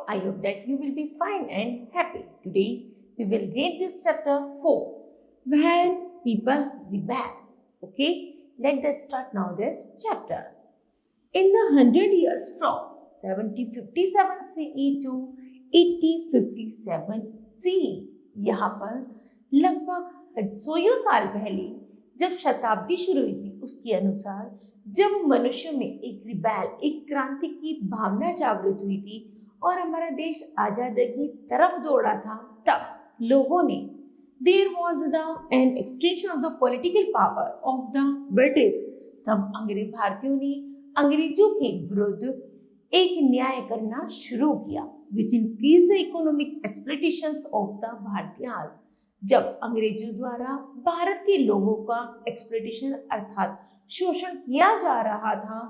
I hope that you will be fine and happy. Today we will read this chapter 4, when people rebel. Okay, let us start now this chapter. In the 100 years from 7057 CE to 8057 CE, यहाँ पर लगभग 100 साल पहले जब शताब्दी शुरू हुई थी, उसके अनुसार जब मनुष्य में एक रिबेल, एक क्रांति की भावना जागृत हुई थी और हमारा देश आजादी की तरफ दौड़ा था, तब लोगों ने there was an extension of the political power of the British, तब अंग्रेज भारतीयों ने अंग्रेजों के विरुद्ध एक न्याय करना शुरू किया, which increase the economic exploitations of the भारतीयर्स। जब अंग्रेजों द्वारा भारत के लोगों का एक्सप्लॉयटेशन अर्थात शोषण किया जा रहा था,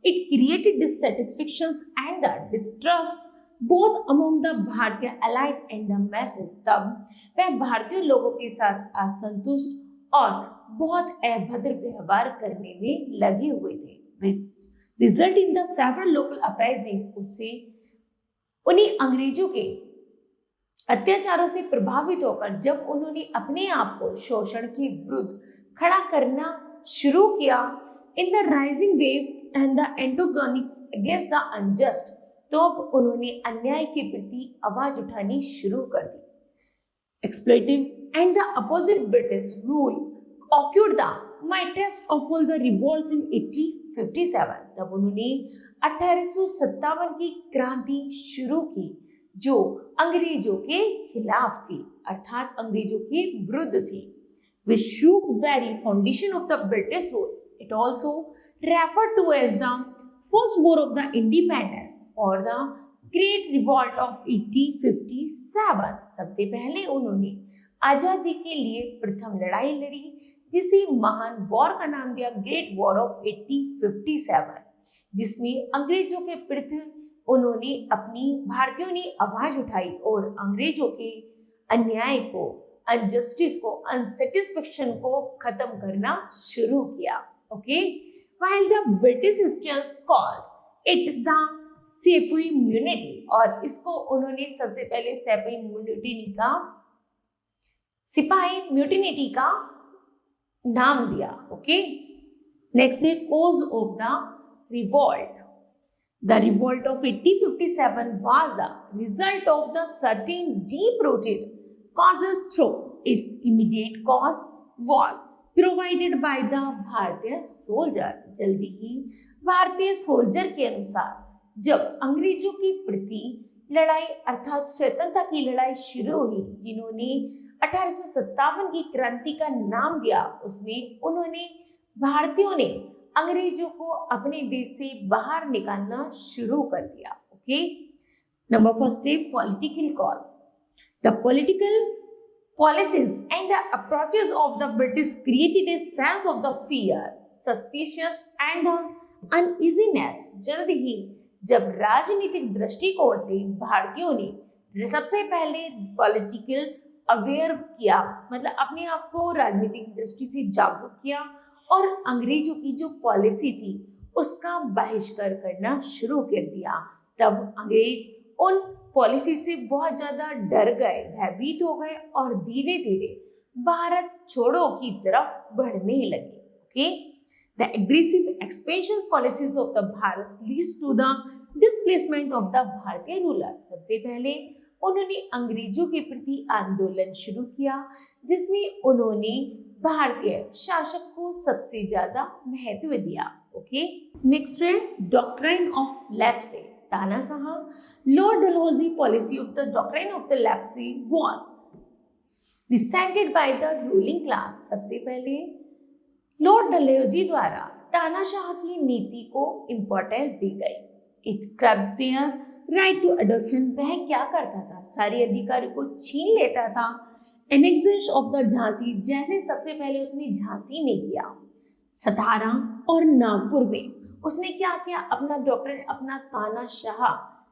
it created dissatisfactions and the distrust both among the Bharatiya elite and the masses. तब वह भारतीय लोगों के साथ असंतुष्ट और बहुत अभद्र व्यवहार करने में लगे हुए थे, result in the several local uprising. उससे उन्हीं अंग्रेजों के अत्याचारों से प्रभावित होकर जब उन्होंने अपने आप को शोषण के विरुद्ध खड़ा करना शुरू किया, in the rising wave and the antagonism against the unjust, तो अब उन्होंने अन्याय के प्रति आवाज उठानी शुरू कर दी। Exploitative and the opposite British rule occurred the mightiest of all the revolts in 1857। तब उन्होंने 1857 की क्रांति शुरू की जो अंग्रेजों के खिलाफ थी, अर्थात अंग्रेजों के विरुद्ध थी। Which shook very foundation of the British rule. It also referred to as the First War of the Independence or the Great Revolt of 1857। सबसे पहले उन्होंने आजादी के लिए प्रथम लड़ाई लड़ी, जिसे महान वॉर का नाम दिया ग्रेट वॉर ऑफ 1857, जिसमें अंग्रेजों के विरुद्ध उन्होंने भारतीयों ने आवाज उठाई और अंग्रेजों के अन्याय को, अनजस्टिस को, अनसेटिस्फेक्शन को खत्म करना शुरू किया। Okay, while the British historians called it the sepoy mutiny, और इसको उन्होंने सबसे पहले सिपाही म्यूटिनिटी का नाम दिया। ओके, नेक्स्ट है cause of the revolt. The revolt of 1857 was the result of the certain deep-rooted causes, through its immediate cause was provided by the भारतीय सोल्जर। जल्दी ही भारतीय सोल्जर के अनुसार जब अंग्रेजों के प्रति लड़ाई अर्थात स्वतंत्रता की लड़ाई शुरू हुई, जिन्होंने 1857 की क्रांति का नाम दिया, उसमें उन्होंने भारतीयों ने अंग्रेजों को अपने देश से बाहर निकालना शुरू कर दिया। ओके, नंबर फर्स्ट है political cause. The political policies and the approaches of the British created a sense of the fear, suspicious and uneasiness. जल्द ही जब राजनीतिक दृष्टिकोण से भारतीयों ने सबसे पहले पॉलिटिकल अवेयर किया, मतलब अपने आप को राजनीतिक दृष्टि से जागरूक किया और अंग्रेजों की जो पॉलिसी थी उसका बहिष्कार करना शुरू कर दिया, तब अंग्रेज उन पॉलिसी से बहुत ज्यादा डर गए, भयभीत हो गए और धीरे धीरे भारत छोड़ो की तरफ बढ़ने लगे। Okay, the aggressive expansion policies of the Bharat leads to the displacement of the Bharatiya ruler. सबसे पहले उन्होंने अंग्रेजों के प्रति आंदोलन शुरू किया, जिसमें उन्होंने भारतीय शासक को सबसे ज्यादा महत्व दिया। ओके, नेक्स्ट है डॉक्ट्राइन ऑफ लेप्से, तानाशाह। Lord Dalhousie policy of the doctrine of the lapse was resented by the ruling class. सबसे पहले लॉर्ड डलहौजी द्वारा तानाशाह की नीति को इंपॉर्टेंस दी गई। It curbed their right to adoption. वह क्या करता था, सारे अधिकारों को छीन लेता था। एनेक्सेशन ऑफ द झांसी, जैसे सबसे पहले उसने झांसी में किया, सतारा और नागपुर में उसने क्या किया, अपना डॉक्ट्रिन, अपना तानाशाह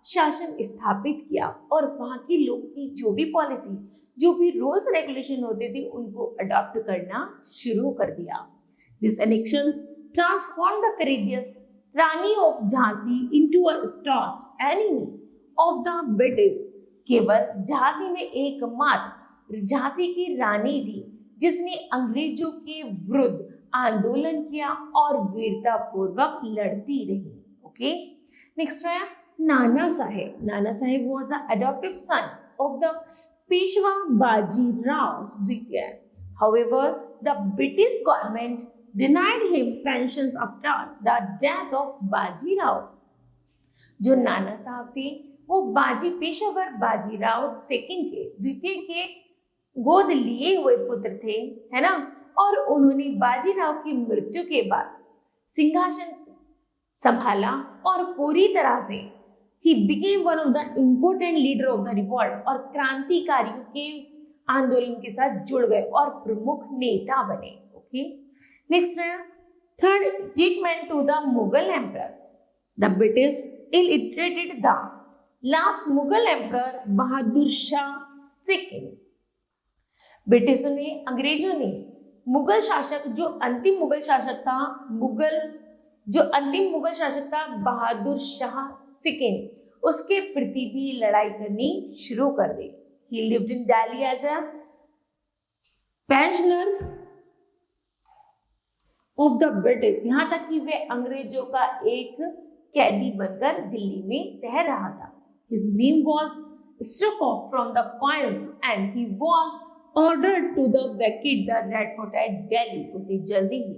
शासन स्थापित किया और वहां के लोग की जो भी पॉलिसी, जो भी रूल्स रेगुलेशन होते थे, उनको अडॉप्ट करना शुरू कर दिया। This annexations transform the courageous Rani of Jhansi into a staunch enemy of the British. केवल झांसी में एकमात्र झांसी की रानी थी जिसने अंग्रेजों के विरुद्ध आंदोलन किया और वीरता पूर्वक लड़ती रही। ओके, नेक्स्ट है Nana Sahib. Nana Sahib was the adoptive son of the Peshwa Bajirao द्वितीय। However, the British government denied him pensions after the death of Bajirao. जो नाना साहब थे वो पेशेवर बाजीराव सेकंड के द्वितीय के गोद लिए हुए पुत्र थे, है ना। और उन्होंने बाजीराव की मृत्यु के बाद सिंहासन संभाला और पूरी तरह से he became one of the important leader of the revolt और क्रांतिकारियों के आंदोलन के साथ जुड़ गए और प्रमुख नेता बने। ओके, नेक्स्ट है third treatment to the Mughal emperor. The British illiterated the last Mughal emperor Bahadur Shah second. ब्रिटिशों ने, अंग्रेजों ने मुगल शासक जो अंतिम मुगल शासक था बहादुर शाह सेकंड, उसके प्रति भी लड़ाई करनी शुरू कर दी। He lived in Delhi as a pensioner of the British। यहाँ तक कि वे अंग्रेजों का एक कैदी बनकर दिल्ली में रह रहा था। His name was struck off from the coins and he was ordered to the vacate the Red Fort at Delhi। उसे जल्दी ही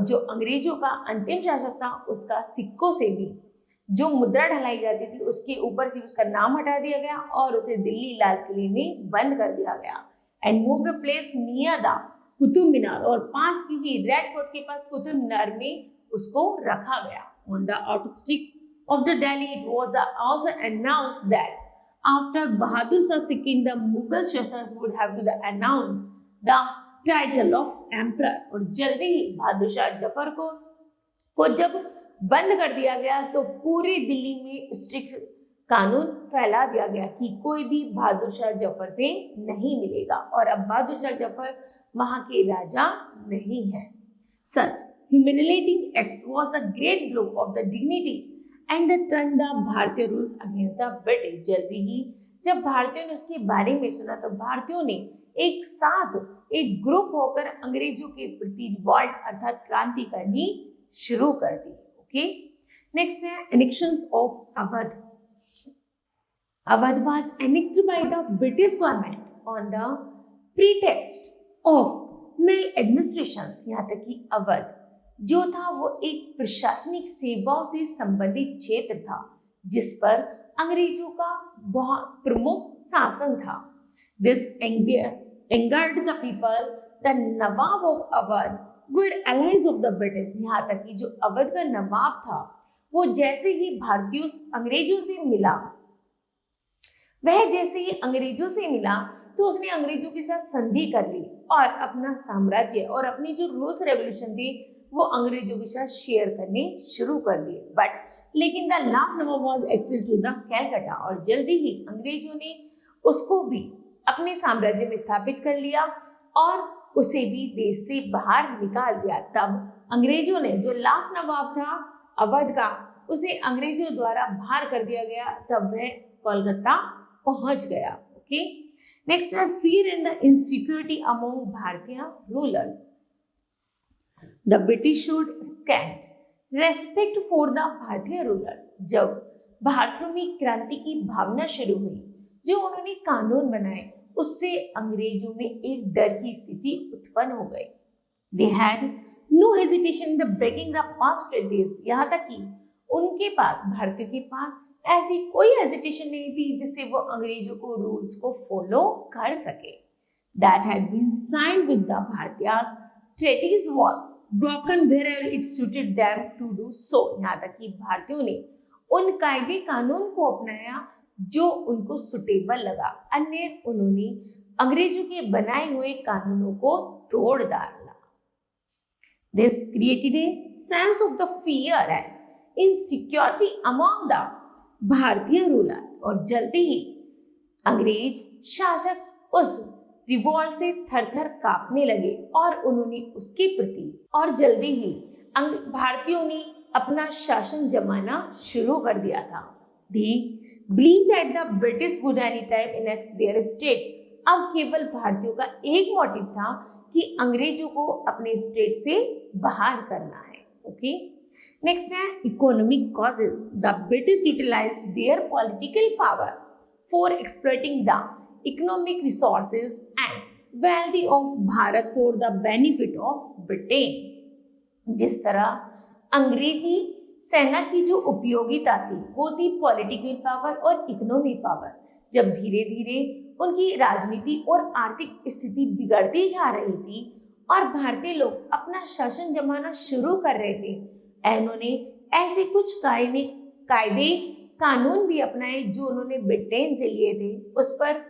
जो अंग्रेजों का अंतिम शासक था उसका सिक्कों से भी जो मुद्रा ढलाई जाती थी उसके ऊपर से उसका नाम हटा दिया गया और उसे दिल्ली लाल किले में बंद कर दिया गया। And move the place near the Qutub Minar, और पास की ही रेड फोर्ट के पास कुतुब मीनार में उसको रखा गया। On the outskirts of the Delhi it was also announced that after Bahadur Shah second the Mughal शासक would have to announce the title of emperor. और जल्दी ही बहादुर शाह जफर को जब बंद कर दिया गया तो पूरी दिल्ली में स्ट्रिक्ट कानून फैला दिया गया कि कोई भी बहादुर शाह जफर से नहीं मिलेगा और अब बहादुर शाह जफर वहां के राजा नहीं है। सच humiliating acts was a great blow of the dignity and the turned the भारतीय रूल्स अगेंस्ट द ब्रिटिश। जल्दी ही जब भारतीयों ने उसके बारे में सुना तो भारतीयों ने एक साथ एक ग्रुप होकर अंग्रेजों के प्रति रिवॉल्ट अर्थात क्रांति करनी शुरू कर दी। ओके, नेक्स्ट है annexations of Awadh. Awadh was annexed by the British government on the pretext of maladministration। यहाँ तक कि अवध जो था वो एक प्रशासनिक सेवाओं से संबंधित क्षेत्र था जिस पर अंग्रेजों का बहुत प्रमुख शासन था। This angered the people। The Nawab of Awadh were allies of the British। यहाँ तक कि जो अवध का नवाब था वो जैसे ही अंग्रेजों से मिला तो उसने अंग्रेजों के साथ संधि कर ली और अपना साम्राज्य और अपनी जो रूल्स रेवोल्यूशन थी वो अंग्रेजों के साथ शेयर करने शुरू कर दिए। लेकिन the last nawab was exiled to the Calcutta, और जल्दी ही अंग्रेजों ने उसको भी अपने साम्राज्य में स्थापित कर लिया और उसे भी देश से बाहर निकाल दिया। तब अंग्रेजों ने जो लास्ट नवाब था अवध का उसे अंग्रेजों द्वारा बाहर कर दिया गया, तब वह कोलकाता पहुंच गया। ओके, नेक्स्ट है fear and the insecurity among Bharatiya rulers. The British should scant respect for the Bharatiya rulers. जब भारतीयों में क्रांति की भावना शुरू हुई, जो उन्होंने कानून बनाए उससे अंग्रेजों में एक डर की स्थिति उत्पन्न हो गई। They had no hesitation in the breaking the past treaties। यहाँ तक कि उनके पास, भारतीयों के पास ऐसी कोई हेजिटेशन नहीं थी जिससे वो अंग्रेजों को रूल्स को फॉलो कर सके। That had been signed with the Bharatiya's treaties was broken wherever it suited them to do so। यहाँ तक कि भारतीयों ने उन कायदे कानून को अपनाया जो उनको सुटेबल लगा, अन्य उन्होंने अंग्रेजों के बनाए हुए कानूनों को तोड़ डाला। This created a sense of the fear and insecurity among the भारतीय रूलर, और जल्दी ही अंग्रेज शासक उस रिवॉल्ट से थर-थर कांपने लगे और उन्होंने उसके प्रति और जल्दी ही भारतीयों ने अपना शासन जमाना शुरू कर दिया था। believe that the British would anytime annex their state. अब केवल भारतीयों का एक मोटिव था कि अंग्रेजों को अपने स्टेट से बाहर करना है. ओके, नेक्स्ट है economic causes. The British utilized their political power for exploiting the economic resources and wealth of Bharat for the benefit of Britain. जिस तरह अंग्रेजी सेना की जो उपयोगिता थी वो थी पॉलिटिकल पावर और इकोनॉमिक पावर. जब धीरे धीरे उनकी राजनीति और आर्थिक स्थिति बिगड़ती जा रही थी और भारतीय लोग अपना शासन जमाना शुरू कर रहे थे, उन्होंने ऐसे कुछ कायदे कानून भी अपनाए जो उन्होंने ब्रिटेन से लिए थे, उस पर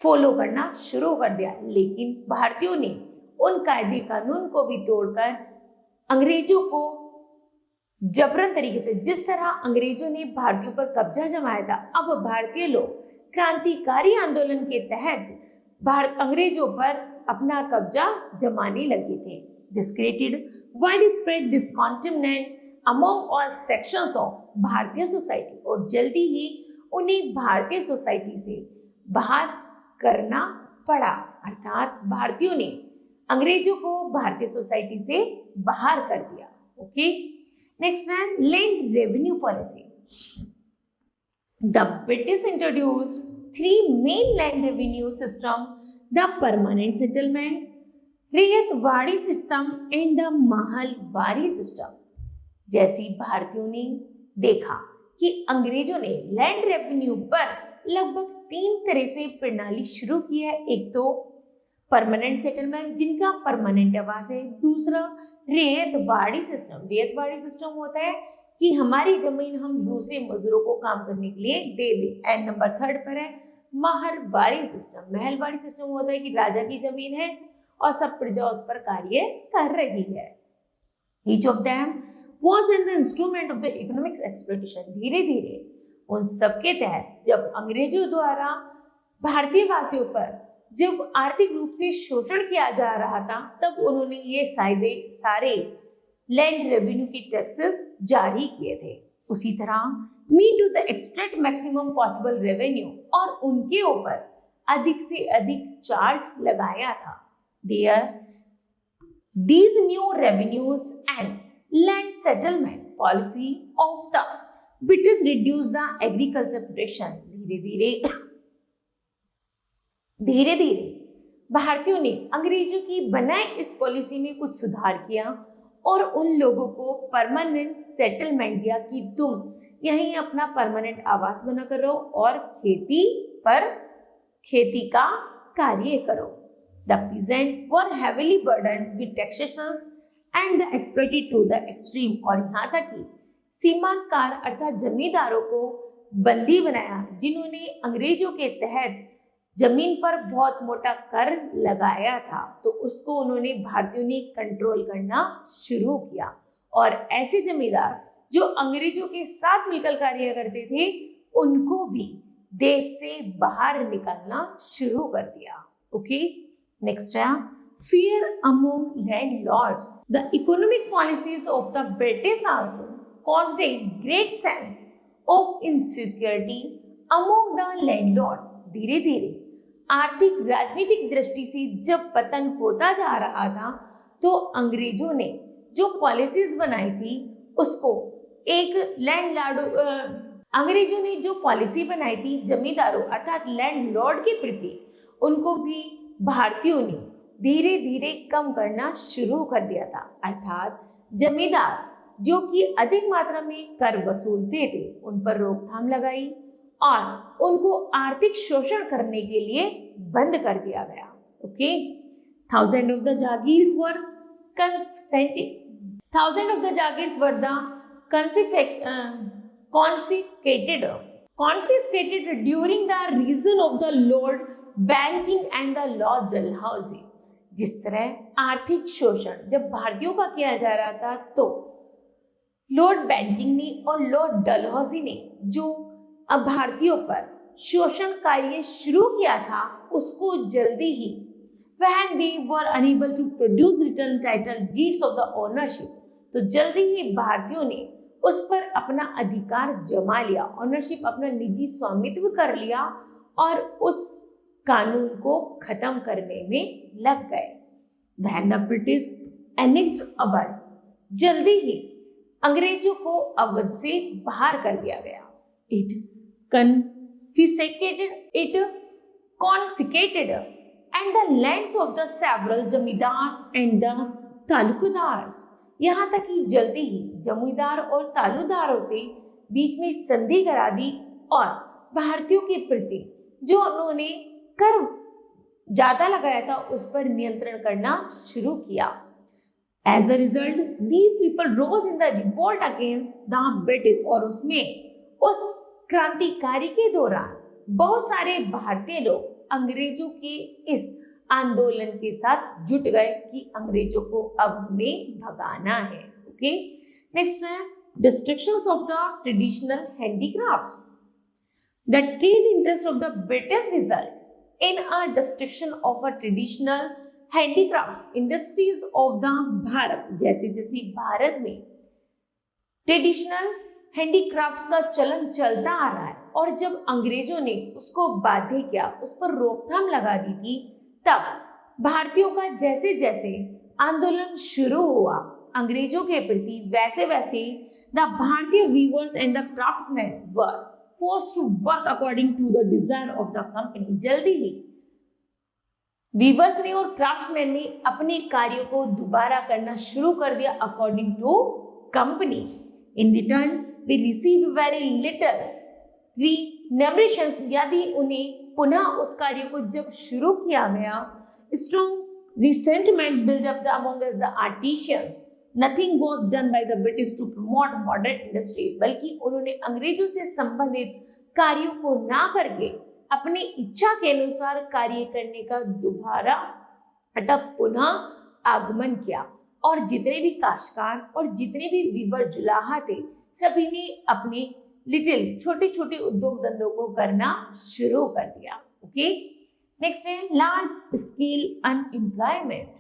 फॉलो करना शुरू कर दिया. लेकिन भारतीयों ने उन कायदे कानून को भी तोड़कर अंग्रेजों को जबरन तरीके से, जिस तरह अंग्रेजों ने भारतीयों पर कब्जा जमाया था, अब भारतीय लोग क्रांतिकारी आंदोलन के तहत अंग्रेजों पर अपना कब्जा जमाने लगे थे. This created widespread discontentment among all sections of Bharatiya society. और जल्दी ही उन्हें भारतीय सोसाइटी से बाहर करना पड़ा. अर्थात भारतीयों ने अंग्रेजों को भारतीय सोसाइटी से बाहर कर दिया. ओके, नेक्स्ट है land revenue policy. The British introduced three main land revenue system: the permanent settlement, ryotwari system and the Mahalwari system. जैसे भारतीयों ने देखा कि अंग्रेजों ने लैंड रेवेन्यू पर लगभग 3 तरह से प्रणाली शुरू की है. एक तो परमानेंट सेटलमेंट जिनका परमानेंट आवास है, दूसरा रैयतवाड़ी सिस्टम. रैयतवाड़ी सिस्टम होता है कि हमारी जमीन हम दूसरे मजदूरों को काम करने के लिए दे दें. एंड नंबर 3 पर है महलवाड़ी सिस्टम. महलवाड़ी सिस्टम होता है कि राजा की जमीन है और सब प्रजा उस पर कार्य कर रही है. Each of them was an instrument of the economic exploitation. धीरे धीरे उन सबके तहत जब अंग्रेजों द्वारा भारतीय वासियों पर जब आर्थिक रूप से शोषण किया जा रहा था, तब उन्होंने ये सारे लैंड रेवेन्यू की टैक्सेस जारी किए थे. उसी तरह mean to the extract maximum possible revenue, और उनके ऊपर अधिक से अधिक चार्ज लगाया था. These new revenues and land settlement policy of the British reduced the agriculture production. धीरे धीरे भारतीयों ने अंग्रेजों की बनाए इस पॉलिसी में कुछ सुधार किया और उन लोगों को परमानेंट सेटलमेंट दिया कि तुम यहीं अपना परमानेंट आवास बना कर रहो और खेती का कार्य करो. The peasants were heavily burdened with taxations and exploited to the extreme. और यहाँ तक कि सीमांतकार अर्थात जमींदारों को बंदी बनाया, जिन्होंने अंग्रेजों के तहत जमीन पर बहुत मोटा कर लगाया था, तो उसको उन्होंने भारतीयों ने कंट्रोल करना शुरू किया. और ऐसे जमींदार जो अंग्रेजों के साथ मिलकर कार्य करते थे, उनको भी देश से बाहर निकलना शुरू कर दिया. ओके, नेक्स्ट है fear among landlords. The economic policies of the British also caused a great sense of insecurity among the landlords. धीरे धीरे आर्थिक राजनीतिक दृष्टि से जब पतन होता जा रहा था, तो अंग्रेजों ने जो पॉलिसीज बनाई थी उसको एक अंग्रेजों ने जो पॉलिसी बनाई थी जमींदारों अर्थात लैंडलॉर्ड के प्रति, उनको भी भारतीयों ने धीरे धीरे कम करना शुरू कर दिया था. अर्थात जमींदार जो कि अधिक मात्रा में कर वसूलते थे, उन पर रोकथाम लगाई और उनको आर्थिक शोषण करने के लिए बंद कर दिया गया. Okay, thousands of the Jagirs were confiscated during the reign of the Lord Banting and the Lord Dalhousie. जिस तरह आर्थिक शोषण जब भारतीयों का किया जा रहा था, तो लॉर्ड बैंटिंग ने और लॉर्ड डलहौजी ने जो अब भारतीयों पर शोषण कार्य शुरू किया था, उसको जल्दी ही when they were unable to produce return title deeds of the ownership, तो जल्दी ही भारतीयों ने उस पर अपना अधिकार जमा लिया, ऑनरशिप, अपना निजी स्वामित्व कर लिया और उस कानून को खत्म करने में लग गए। When the British annexed Awadh, जल्दी ही अंग्रेजों को अवध से बाहर कर दिया गया। It confiscated and the lands of the several zamindars and the taluqdars, यहाँ तक कि जल्दी ही जमींदार और तालुकदारों से बीच में संधि करा दी और भारतीयों के प्रति जो उन्होंने कर ज्यादा लगाया था उस पर नियंत्रण करना शुरू किया। As a result, these people rose in the revolt against the British, और उसमें उस क्रांतिकारी के दौरान बहुत सारे भारतीय लोग अंग्रेजों के इस आंदोलन के साथ जुट गए कि अंग्रेजों को अब हमें भगाना है। ओके, नेक्स्ट है destruction of the traditional handicrafts. The trade interest of the British results in a destruction of a traditional handicrafts industries of the Bharat. जैसे जैसे भारत में ट्रेडिशनल हैंडीक्राफ्ट्स का चलन चलता आ रहा है और जब अंग्रेजों ने उसको बाध्य किया, उस पर रोकथाम लगा दी थी, तब भारतीयों का जैसे जैसे आंदोलन शुरू हुआ अंग्रेजों के प्रति, वैसे वैसे the Bharatiya weavers and the craftsman were forced to work according to the desire of the company। जल्दी ही वीवर्स ने और क्राफ्ट्समैन ने अपने कार्यों को दोबारा करना शुरू कर दिया according to company. In return they received very little remuneration, यदि उन्हें पुनः उस कार्य को जब शुरू किया गया, strong resentment build up among the artisans. Nothing was done by the British to promote modern industry, बल्कि उन्होंने अंग्रेजों से संबंधित कार्यों को ना करके अपनी इच्छा के अनुसार कार्य करने का दोबारा पुनः आगमन किया और जितने भी काश्तकार और जितने भी वीवर जुलाहा थे सभी ने अपने लिटिल छोटे छोटे उद्योग धंधों को करना शुरू कर दिया। ओके, नेक्स्ट है large scale unemployment.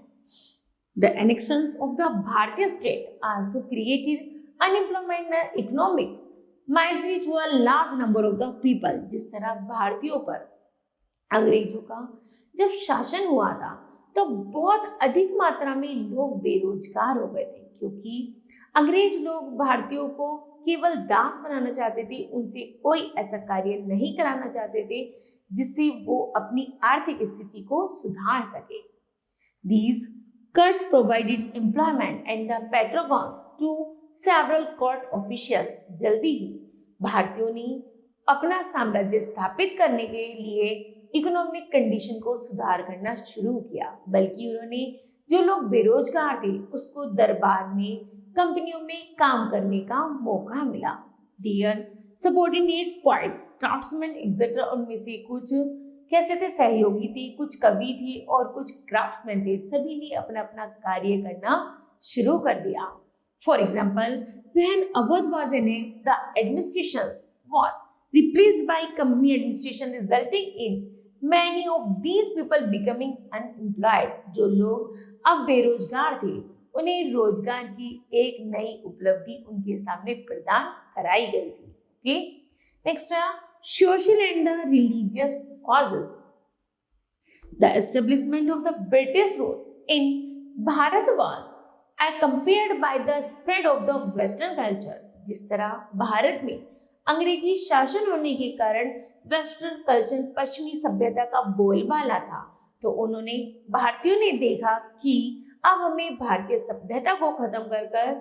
The annexions of the Bharatiya state also created unemployment and economics misery to a large number of the people। जिस तरह भारतीयों पर अंग्रेजों का जब शासन हुआ था तो बहुत अधिक मात्रा में लोग बेरोजगार हो गए थे, क्योंकि अंग्रेज लोग भारतीयों को केवल दास बनाना चाहते थे, उनसे कोई ऐसा कार्य नहीं कराना चाहते थे जिससे वो अपनी आर्थिक स्थिति को सुधार सके। These cuts provided employment and the patronage to several court officials। जल्दी ही भारतीयों ने अपना साम्राज्य स्थापित करने के लिए इकोनॉमिक कंडीशन को सुधार करना शुरू किया, बल्कि उन्होंने जो लोग बेरोजगार थे उसको दरबार में, कंपनियों में काम करने का मौका मिला। Their subordinates, poets, craftsmen etc, उनमें से कुछ कैसे थे सहयोगी थे, कुछ कवि थे और कुछ क्राफ्ट्समैन थे, सभी ने अपना अपना कार्य करना शुरू कर दिया। For example, when Awadh was annexed, the administration was replaced by company administration, resulting in many of these people becoming unemployed। जो लोग अब बेरोजगार थे उन्हें रोजगार की एक नई उपलब्धि उनके सामने प्रदान कराई गई थी। ओके, नेक्स्ट है social and the religious causes। The establishment of the British rule in Bharat was accompanied by the spread of the Western culture। जिस तरह भारत में अंग्रेजी शासन होने के कारण वेस्टर्न कल्चर, पश्चिमी सभ्यता का बोलबाला था, तो उन्होंने भारतीयों ने देखा कि अब हमें भारतीय सभ्यता को खत्म कर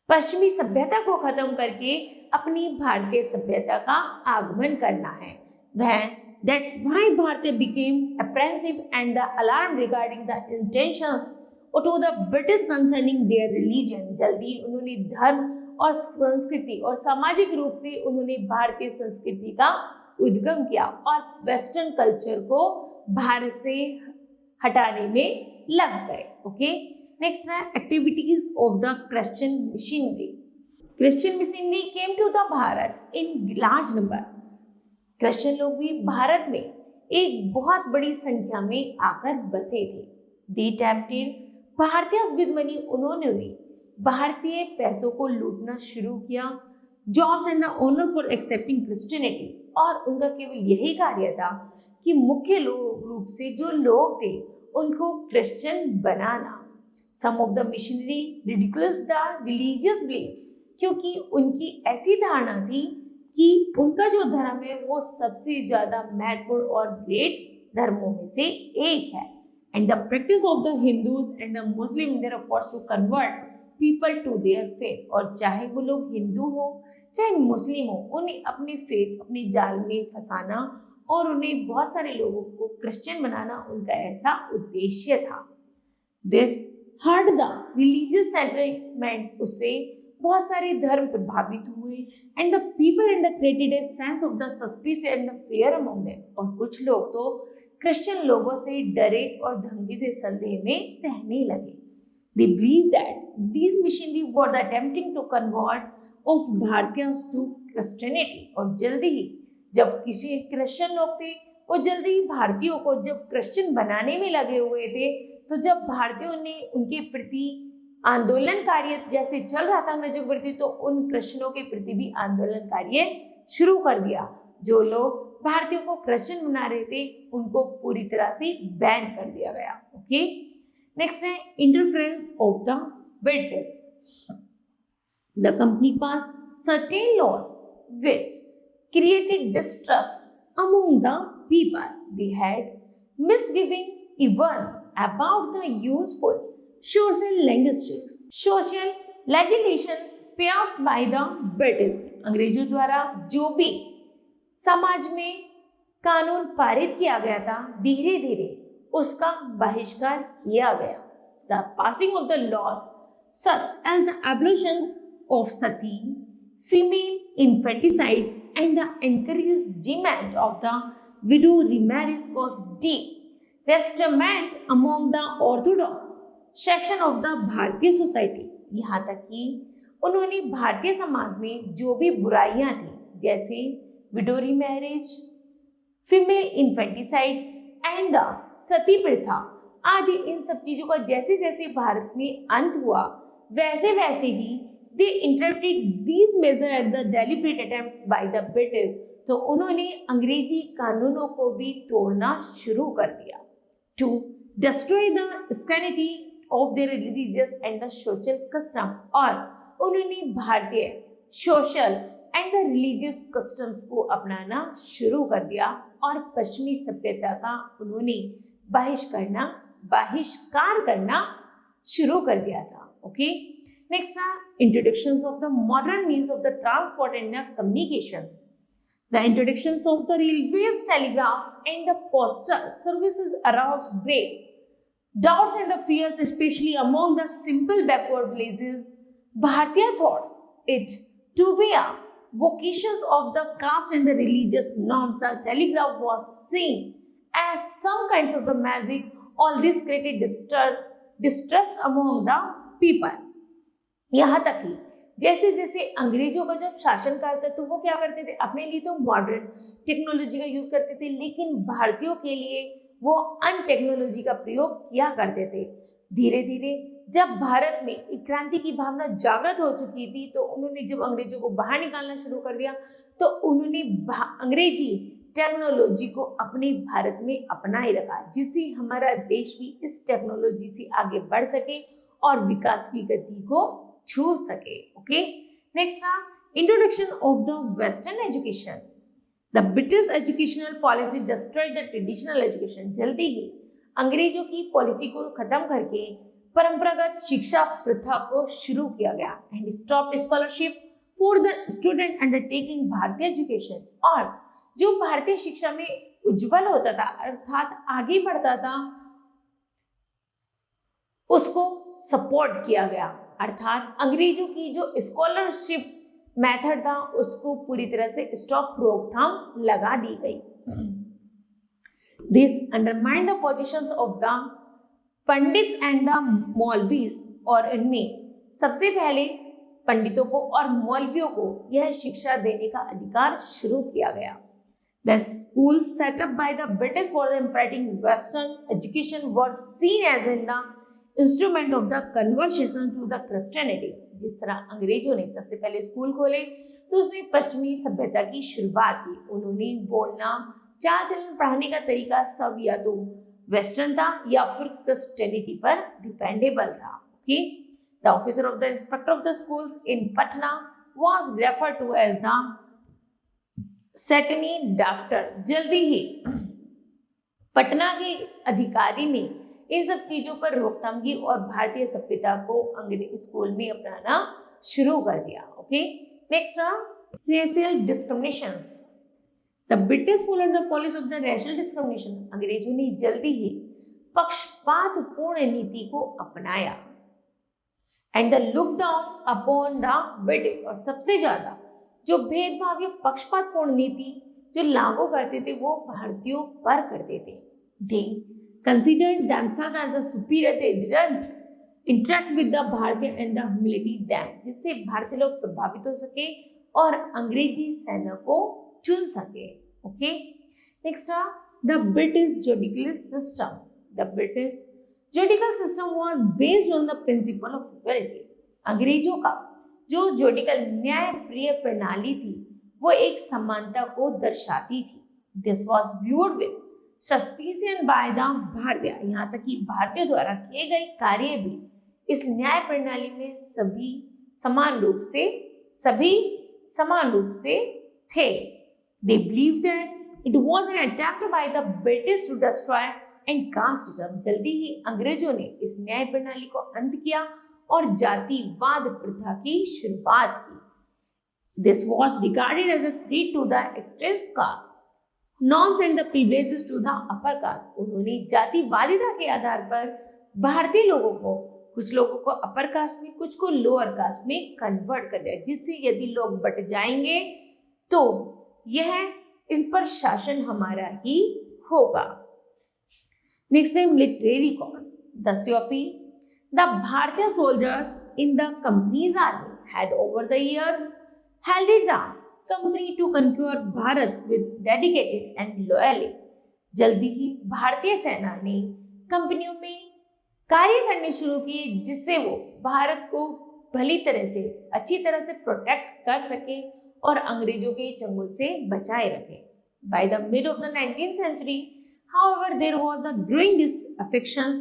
पश्चिमी सभ्यता को खत्म करके अपनी भारतीय सभ्यता का आगमन करना है। That's why Bharatiya became apprehensive and alarmed regarding the intentions to the British concerning their religion। जल्दी उन्होंने धर्म और संस्कृति और सामाजिक रूप से उन्होंने भारतीय संस्कृति का उद्गम किया और वेस्टर्न कल्चर को भारत से हटाने में लग गए। ओके, नेक्स्ट है activities of the Christian missionary. Christian missionary came to the Bharat in large number. Christian लोग भी भारत में एक बहुत बड़ी संख्या में आकर बसे थे। They tempted Bharatiyans with money, उन्होंने भी भारतीय पैसों को लूटना शुरू किया। Jobs and the honour for accepting Christianity, और उनका केवल यही कार्य था कि मुख्य रूप से जो लोग थे उनको क्रिश्चियन बनाना। Some of the missionary ridiculous the religious belief, क्योंकि उनकी ऐसी धारणा थी कि उनका जो धर्म है वो सबसे ज्यादा महत्वपूर्ण और ग्रेट धर्मों में से एक है। And the practice of the Hindus and the Muslim in their efforts to convert people to their faith, और चाहे वो लोग हिंदू हो चाहे मुस्लिम हो, उन्हें अपने फेथ, अपने जाल में फंसाना और उन्हें बहुत सारे लोगों को क्रिश्चियन बनाना उनका ऐसा उद्देश्य था। This hurt the religious sentiment, उससे बहुत सारे धर्म प्रभावित हुए। And the people and created a sense of the suspicion and the fear among them, और कुछ लोग तो क्रिश्चियन लोगों से डरे और धमकी से संदेह में रहने लगे। They believe that these missionaries were attempting to convert of Bhartiyans to Christianity, और जल्दी ही जब किसी क्रिश्चियन लोग थे वो जल्दी ही भारतीयों को जब क्रिश्चियन बनाने में लगे हुए थे, तो जब भारतीयों ने उनके प्रति आंदोलन कार्य जैसे चल रहा था अंग्रेजों के प्रति, तो उन क्रिश्चियनों के प्रति भी आंदोलन कार्य शुरू कर दिया। जो लोग भारतीयों को क्रिश्चियन बना रहे थे उनको पूरी तरह से बैन कर दिया गया। ओके, नेक्स्ट है interference of the British. The company pass certain laws which created distrust among the people. They had misgiving even about the useful social legislation passed by the British. अंग्रेजों द्वारा जो भी समाज में कानून पारित किया गया था, धीरे धीरे उसका बहिष्कार किया गया। The passing of the laws such as the abolition of sati, female infanticide, and the encouragement of the widow remarriage was deep resentment among the orthodox section of the भारतीय सोसाइटी। यहाँ तक कि उन्होंने भारतीय समाज में जो भी बुराइयां थी, जैसे widow remarriage, female infanticides and the sati प्रथा आदि, इन सब चीजों का जैसे जैसे भारत में अंत हुआ, वैसे वैसे ही they interpreted these measures as the deliberate attempts by the British, तो उन्होंने अंग्रेजी कानूनों को भी तोड़ना शुरू कर दिया। To destroy the sanctity of their religious and the social custom, और उन्होंने भारतीय social and the religious customs को अपनाना शुरू कर दिया और पश्चिमी सभ्यता का उन्होंने बहिष्कार करना शुरू कर दिया था। Okay, next are introductions of the modern means of the transport and the communications. The introductions of the railways, telegraphs and the postal services aroused great doubts and the fears, especially among the simple backward villages. Bharatiya thoughts it to be a vocations of the caste and the religious norms. The telegraph was seen as some kinds of the magic. All this created distrust among the people. यहाँ तक कि जैसे जैसे अंग्रेजों का जब शासन काल था, तो वो क्या करते थे, अपने लिए तो मॉडर्न टेक्नोलॉजी का यूज करते थे, लेकिन भारतीयों के लिए वो अन टेक्नोलॉजी का प्रयोग किया करते थे। धीरे धीरे जब भारत में एक क्रांति की भावना जागृत हो चुकी थी, तो उन्होंने जब अंग्रेजों को बाहर निकालना शुरू कर दिया, तो उन्होंने अंग्रेजी टेक्नोलॉजी को अपने भारत में अपनाए रखा, जिससे हमारा देश भी इस टेक्नोलॉजी से आगे बढ़ सके और विकास की गति को छू सके। Okay, next introduction of the western education. The British educational policy destroyed the traditional education. जल्दी ही अंग्रेजों की पॉलिसी को खत्म करके परंपरागत शिक्षा प्रथा को शुरू किया गया। And stop scholarship for the student undertaking भारतीय एजुकेशन, और जो भारतीय शिक्षा में उज्जवल होता था अर्थात आगे बढ़ता था, उसको सपोर्ट किया गया। अर्थात अंग्रेजों की जो स्कॉलरशिप मेथड था उसको पूरी तरह से स्टॉप, रोकथाम लगा दी गई। This undermine the positions of the pandits and the maulvis, और इनमें सबसे पहले पंडितों को और मौलवियों को यह शिक्षा देने का अधिकार शुरू किया गया। The schools set up by the British for imparting Western education were seen as in the instrument of the conversation to the Christianity. जिस तरह अंग्रेजों ने सबसे पहले स्कूल खोले तो उसने पश्चिमी सभ्यता की शुरुआत की। उन्होंने बोलना, चाल चलन, पढ़ाने का तरीका सब या तो वेस्टर्न था या फिर क्रिश्चियनिटी पर डिपेंडेबल था। ओके, the officer of the inspector of the schools in Patna was referred to as the सेटनी ड्राफ्टर। जल्दी ही पटना के अधिकारी ने इन सब चीजों पर रोकथाम की और भारतीय सभ्यता को अंग्रेजी स्कूल में अपनाना शुरू कर दिया। Okay, next racial discriminations. The British followed the policy of the racial discrimination. अंग्रेजों ने जल्दी ही पक्षपातपूर्ण नीति को अपनाया and the look down upon the British. और सबसे ज्यादा जो भेदभाव या पक्षपातपूर्ण नीति जो लागू करते थे वो भारतीयों पर करते थे। They considered themselves as the superior. They didn't interact with the Bharatiya and the humiliate them, जिससे भारतीय लोग प्रभावित हो सके और अंग्रेजी सेना को चुन सके। Okay, next the British judicial system. The British judicial system was based on the principle of equality. अंग्रेजों का जो जुडिशियल न्यायप्रिय प्रणाली थी वो एक समानता को दर्शाती थी। This was viewed with suspicion by the भारतीय। यहाँ तक कि भारतीयों द्वारा किए गए कार्य भी इस न्याय प्रणाली में सभी समान रूप से थे। They believed that it was an attempt by the British to destroy and casteism। जल्दी ही अंग्रेजों ने इस न्याय प्रणाली को अंत किया और जातिवाद प्रथा की शुरुआत की। This was regarded as a threat to the extreme caste norms and the privileges to the upper caste। उन्होंने जातिवादिता के आधार पर भारतीय लोगों को, कुछ लोगों को अपर कास्ट में, कुछ को लोअर कास्ट में कन्वर्ट कर दिया, जिससे यदि लोग बट जाएंगे तो यह इन पर शासन हमारा ही होगा। नेक्स्ट है military cause. The sepoy, the Bharatiya soldiers in the companies army had over the years held the company to conquer Bharat with dedicated and loyally. जल्दी ही भारतीय सेना ने कंपनियों में कार्य करने शुरू किए जिससे वो भारत को भली तरह से, अच्छी तरह से प्रोटेक्ट कर सके और अंग्रेजों के चंगुल से बचाए रखे। By the mid of the 19th century, however, there was a growing disaffection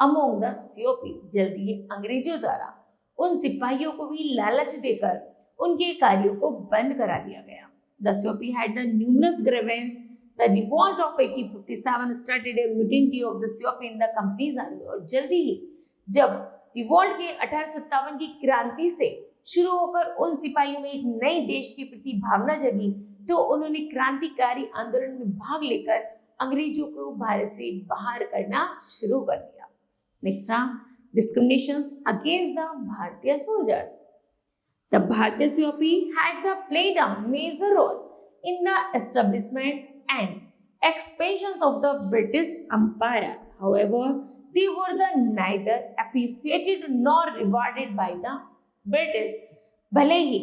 among the COP। जल्दी ही अंग्रेजों द्वारा उन सिपाहियों को भी लालच देकर उनके कार्यों को बंद करा दिया गया। The COP had the numerous grievances. The revolt of 1857 started a mutiny of the COP in the company's army। और जल्दी ही जब रिवॉल्ट के 1857 की क्रांति से शुरू होकर उन सिपाहियों में एक नई देश के प्रति भावना जगी तो उन्होंने क्रांतिकारी आंदोलन में भाग लेकर अंग्रेजों को भारत से बाहर करना शुरू कर दिया। Next, discriminations against the Bharatiya soldiers. The Bharatiya COP had played a major role in the establishment and expansions of the British Empire. However, they were neither appreciated nor rewarded by the British। भले ही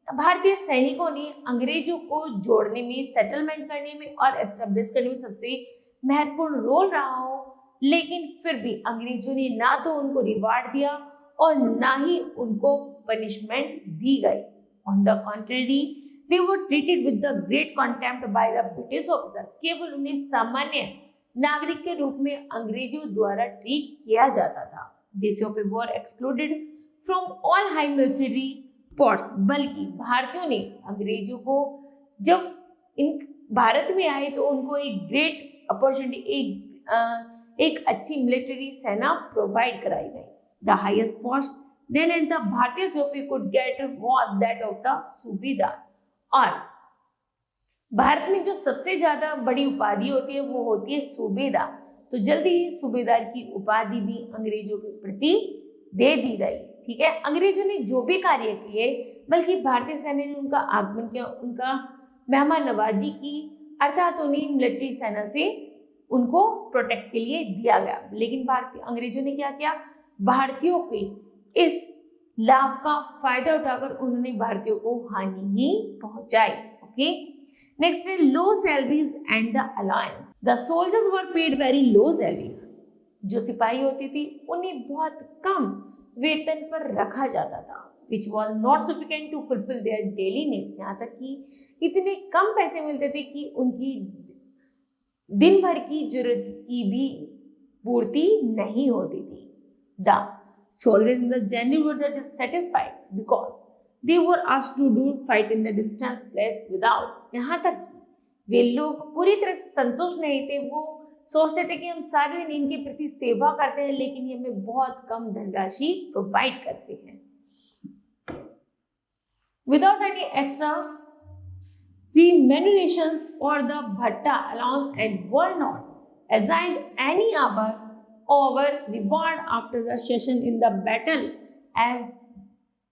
भारतीय सैनिकों ने अंग्रेजों को जोड़ने में, settlement करने में और एस्टेब्लिश करने में सबसे महत्वपूर्ण रोल रहा हो, लेकिन फिर भी अंग्रेजों ने ना तो उनको रिवार्ड दिया और ना ही उनको पनिशमेंट दी गई। On the contrary, they were treated with the great contempt by the British officer। केवल उन्हें सामान्य नागरिक के रूप में अंग्रेजों द्वारा ट्रीट किया जाता था। These were excluded from all high military posts। बल्कि भारतीयों ने अंग्रेजों को जब इन भारत में आए तो उनको एक ग्रेट अपॉर्चुनिटी, एक अच्छी मिलिट्री सेना प्रोवाइड कराई गई। The highest post then and the Bharatiya COP could get was that of the सूबेदार। और भारत में जो सबसे ज्यादा बड़ी उपाधि होती है वो होती है सूबेदार। तो जल्दी ही सूबेदार की उपाधि भी अंग्रेजों के प्रति दे दी गई। ठीक है, अंग्रेजों ने जो भी कार्य किए, बल्कि भारतीय सेना ने उनका आगमन किया, उनका मेहमान नवाजी की, अर्थात उन्हें मिलिट्री सेना से उनको प्रोटेक्ट के लिए दिया गया। लेकिन भारतीय अंग्रेजों ने क्या किया, भारतीयों के इस लाभ का फायदा उठाकर उन्होंने भारतीयों को हानि ही पहुंचाई। ओके, नेक्स्ट है low salaries and the allowance. The soldiers were paid very low salary. जो सिपाही होती थी उन्हें बहुत कम वेतन पर रखा जाता था, which was not sufficient to fulfill their daily needs। यहाँ तक कि इतने कम पैसे मिलते थे कि उनकी दिन भर की जरूरत की भी पूर्ति नहीं होती थी। The soldiers in the journey were dissatisfied because they were asked to do fight in the distant place without। यहाँ तक वे लोग पूरी तरह से संतुष्ट नहीं थे। वो सोचते थे कि हम सारे दिन इनके प्रति सेवा करते हैं लेकिन ये हमें बहुत कम धनराशि प्रोवाइड करते हैं। Without any extra remunerations or the bhatta allowance and were not assigned any hour or reward after the session in the battle as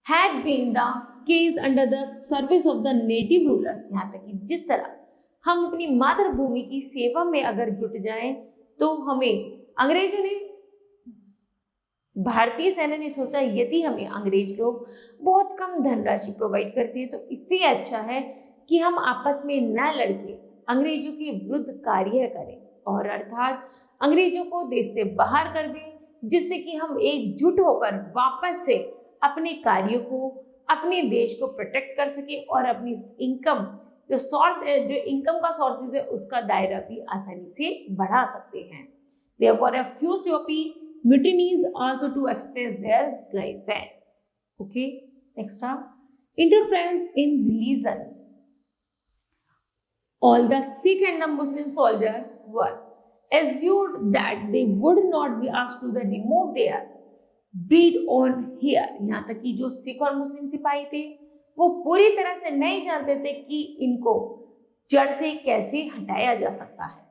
had been the case under the service of the native rulers। यहाँ तक कि जिस तरह हम अपनी मातृभूमि की सेवा में अगर जुट जाएं तो हमें अंग्रेजों ने, भारतीय सेना ने सोचा यदि हमें अंग्रेज लोग बहुत कम धनराशि प्रोवाइड करते हैं तो इससे अच्छा है कि हम आपस में न लड़के अंग्रेजों के विरुद्ध कार्य करें और अर्थात अंग्रेजों को देश से बाहर कर दें, जिससे कि हम एकजुट होकर वापस से अपने कार्यों को, अपने देश को प्रोटेक्ट कर सके और अपनी इनकम जो इनकम का सोर्सेज है उसका दायरा भी आसानी से बढ़ा सकते हैं। Therefore, a few COP mutinies also to express their grievance। Okay, next up, interference in religion। All the Sikh and the Muslim soldiers were assured that they would not be asked to remove their breed on hair। यहाँ तक कि जो सिख और मुस्लिम सिपाही थे वो पूरी तरह से नहीं जानते थे कि इनको जड़ से कैसे हटाया जा सकता है।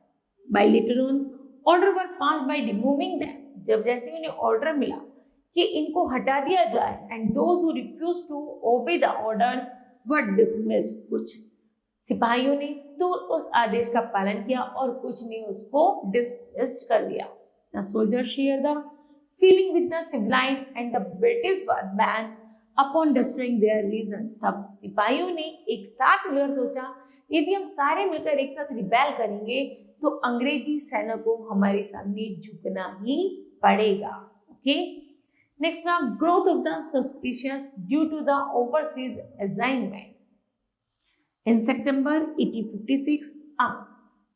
By later on, order were passed by removing them। जब जैसे उन्हें ऑर्डर मिला कि इनको हटा दिया जाए and those who refused to obey the orders were dismissed। कुछ सिपाहियों ने तो उस आदेश का पालन किया और कुछ ने उसको डिसमिस कर दिया। The soldiers shared the feeling with the civilians and the British were bent upon destroying their region। तब सिपाहियों ने एक साथ मिलकर सोचा यदि हम सारे मिलकर एक साथ रिबेल करेंगे तो अंग्रेजी सेना को हमारे सामने झुकना ही पड़ेगा। ओके, नेक्स्ट ना, growth of the suspicious due to the overseas assignments. In September 1856, a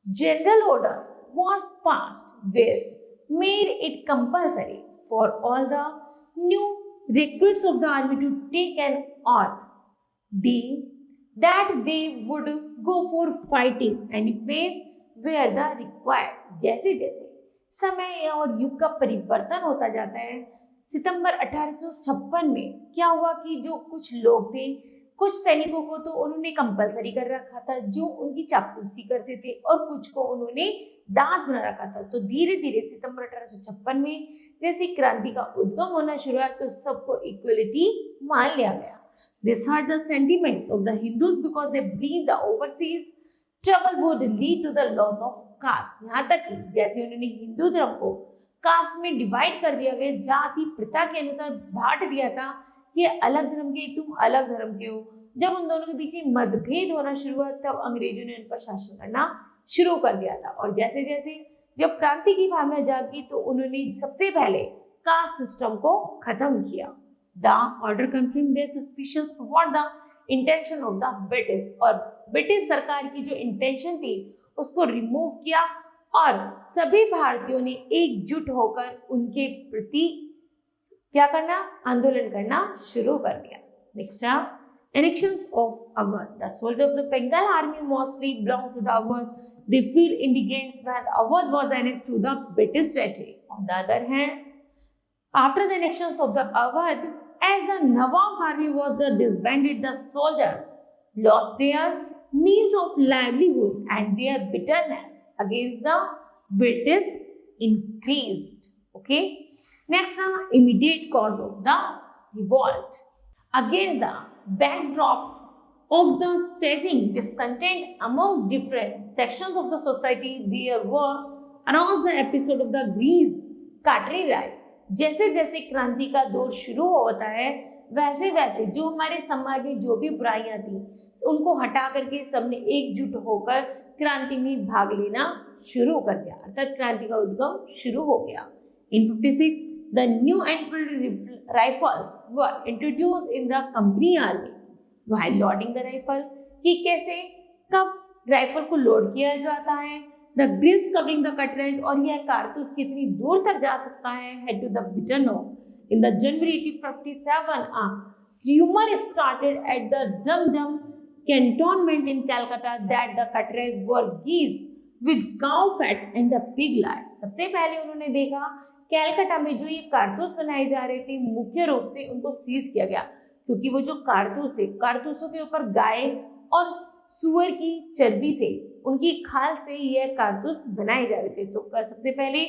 general order was passed which made it compulsory for all the new recruits of the army to take an oath that they would go for fighting any place where the required। जैसे जैसे समय और युग का परिवर्तन होता जाता है, सितंबर 1856 में क्या हुआ कि जो कुछ लोग थे, कुछ सैनिकों को तो उन्होंने कंपलसरी कर रखा था जो उनकी चापलूसी करते थे और कुछ को उन्होंने दास बना रखा था। तो धीरे धीरे सितंबर 1856 में जैसे क्रांति का उद्गम होना शुरू हुआ तो सबको इक्वलिटी मान लिया गया। This hurt the sentiments of the Hindus because they believed the overseas trouble would lead to the loss of caste। यहाँ तक कि जैसे उन्होंने हिंदू धर्म को कास्ट में डिवाइड कर दिया गया, जाति प्रथा के अनुसार बांट दिया था, ये अलग धर्म के, तुम अलग धर्म के हो। जब उन दोनों के बीच मतभेद होना शुरू हुआ तब अंग्रेजों ने उन पर शासन करना शुरू कर दिया था और जैसे जैसे जब क्रांति की भावना जागी तो उन्होंने सबसे पहले कास्ट सिस्टम को खत्म किया। The order confirm their suspicious toward the intention of the British, और ब्रिटिश सरकार की जो इंटेंशन थी उसको रिमूव किया और सभी भारतीयों ने एकजुट होकर उनके प्रति क्या करना, आंदोलन करना शुरू कर दिया। नेक्स्ट है annextions of Awadh। The soldiers of the Bengal army mostly belonged to the Awadh। They feel indignant when Awadh was annexed to the British territory। On the other hand, after the annextions of the Awadh, as the Nawab's army was disbanded, the soldiers lost their means of livelihood and their bitterness against the British increased। Okay. Next, immediate cause of the revolt। Against the backdrop of the seething discontent among different sections of the society, there was aroused the episode of the Grease Cartry Rise। जैसे जैसे क्रांति का दौर शुरू होता है वैसे वैसे जो हमारे समाज में जो भी बुराइयां थी उनको हटा करके सबने एकजुट होकर क्रांति में भाग लेना शुरू कर दिया, अर्थात क्रांति का उद्गम शुरू हो गया। In 56, the new infantry rifles were introduced in the company army. While loading the rifle, कि कैसे कब राइफल को लोड किया जाता है, the grills covering the cartridge और यह कारतूस कितनी दूर तक जा सकता है, head to the bitter no. In the January 1857, a rumor started at the Dum Dum cantonment in Calcutta that the cartridges were geese with cow fat and the pig lard. सबसे पहले उन्होंने देखा कैलकाटा में जो ये कारतूस बनाए जा रहे थे मुख्य रूप से उनको सीज किया गया क्योंकि वो जो कारतूस थे कारतूसों के ऊपर गाय और सुअर की चर्बी से उनकी खाल से यह कारतूस बनाए जा रहे थे. तो सबसे पहले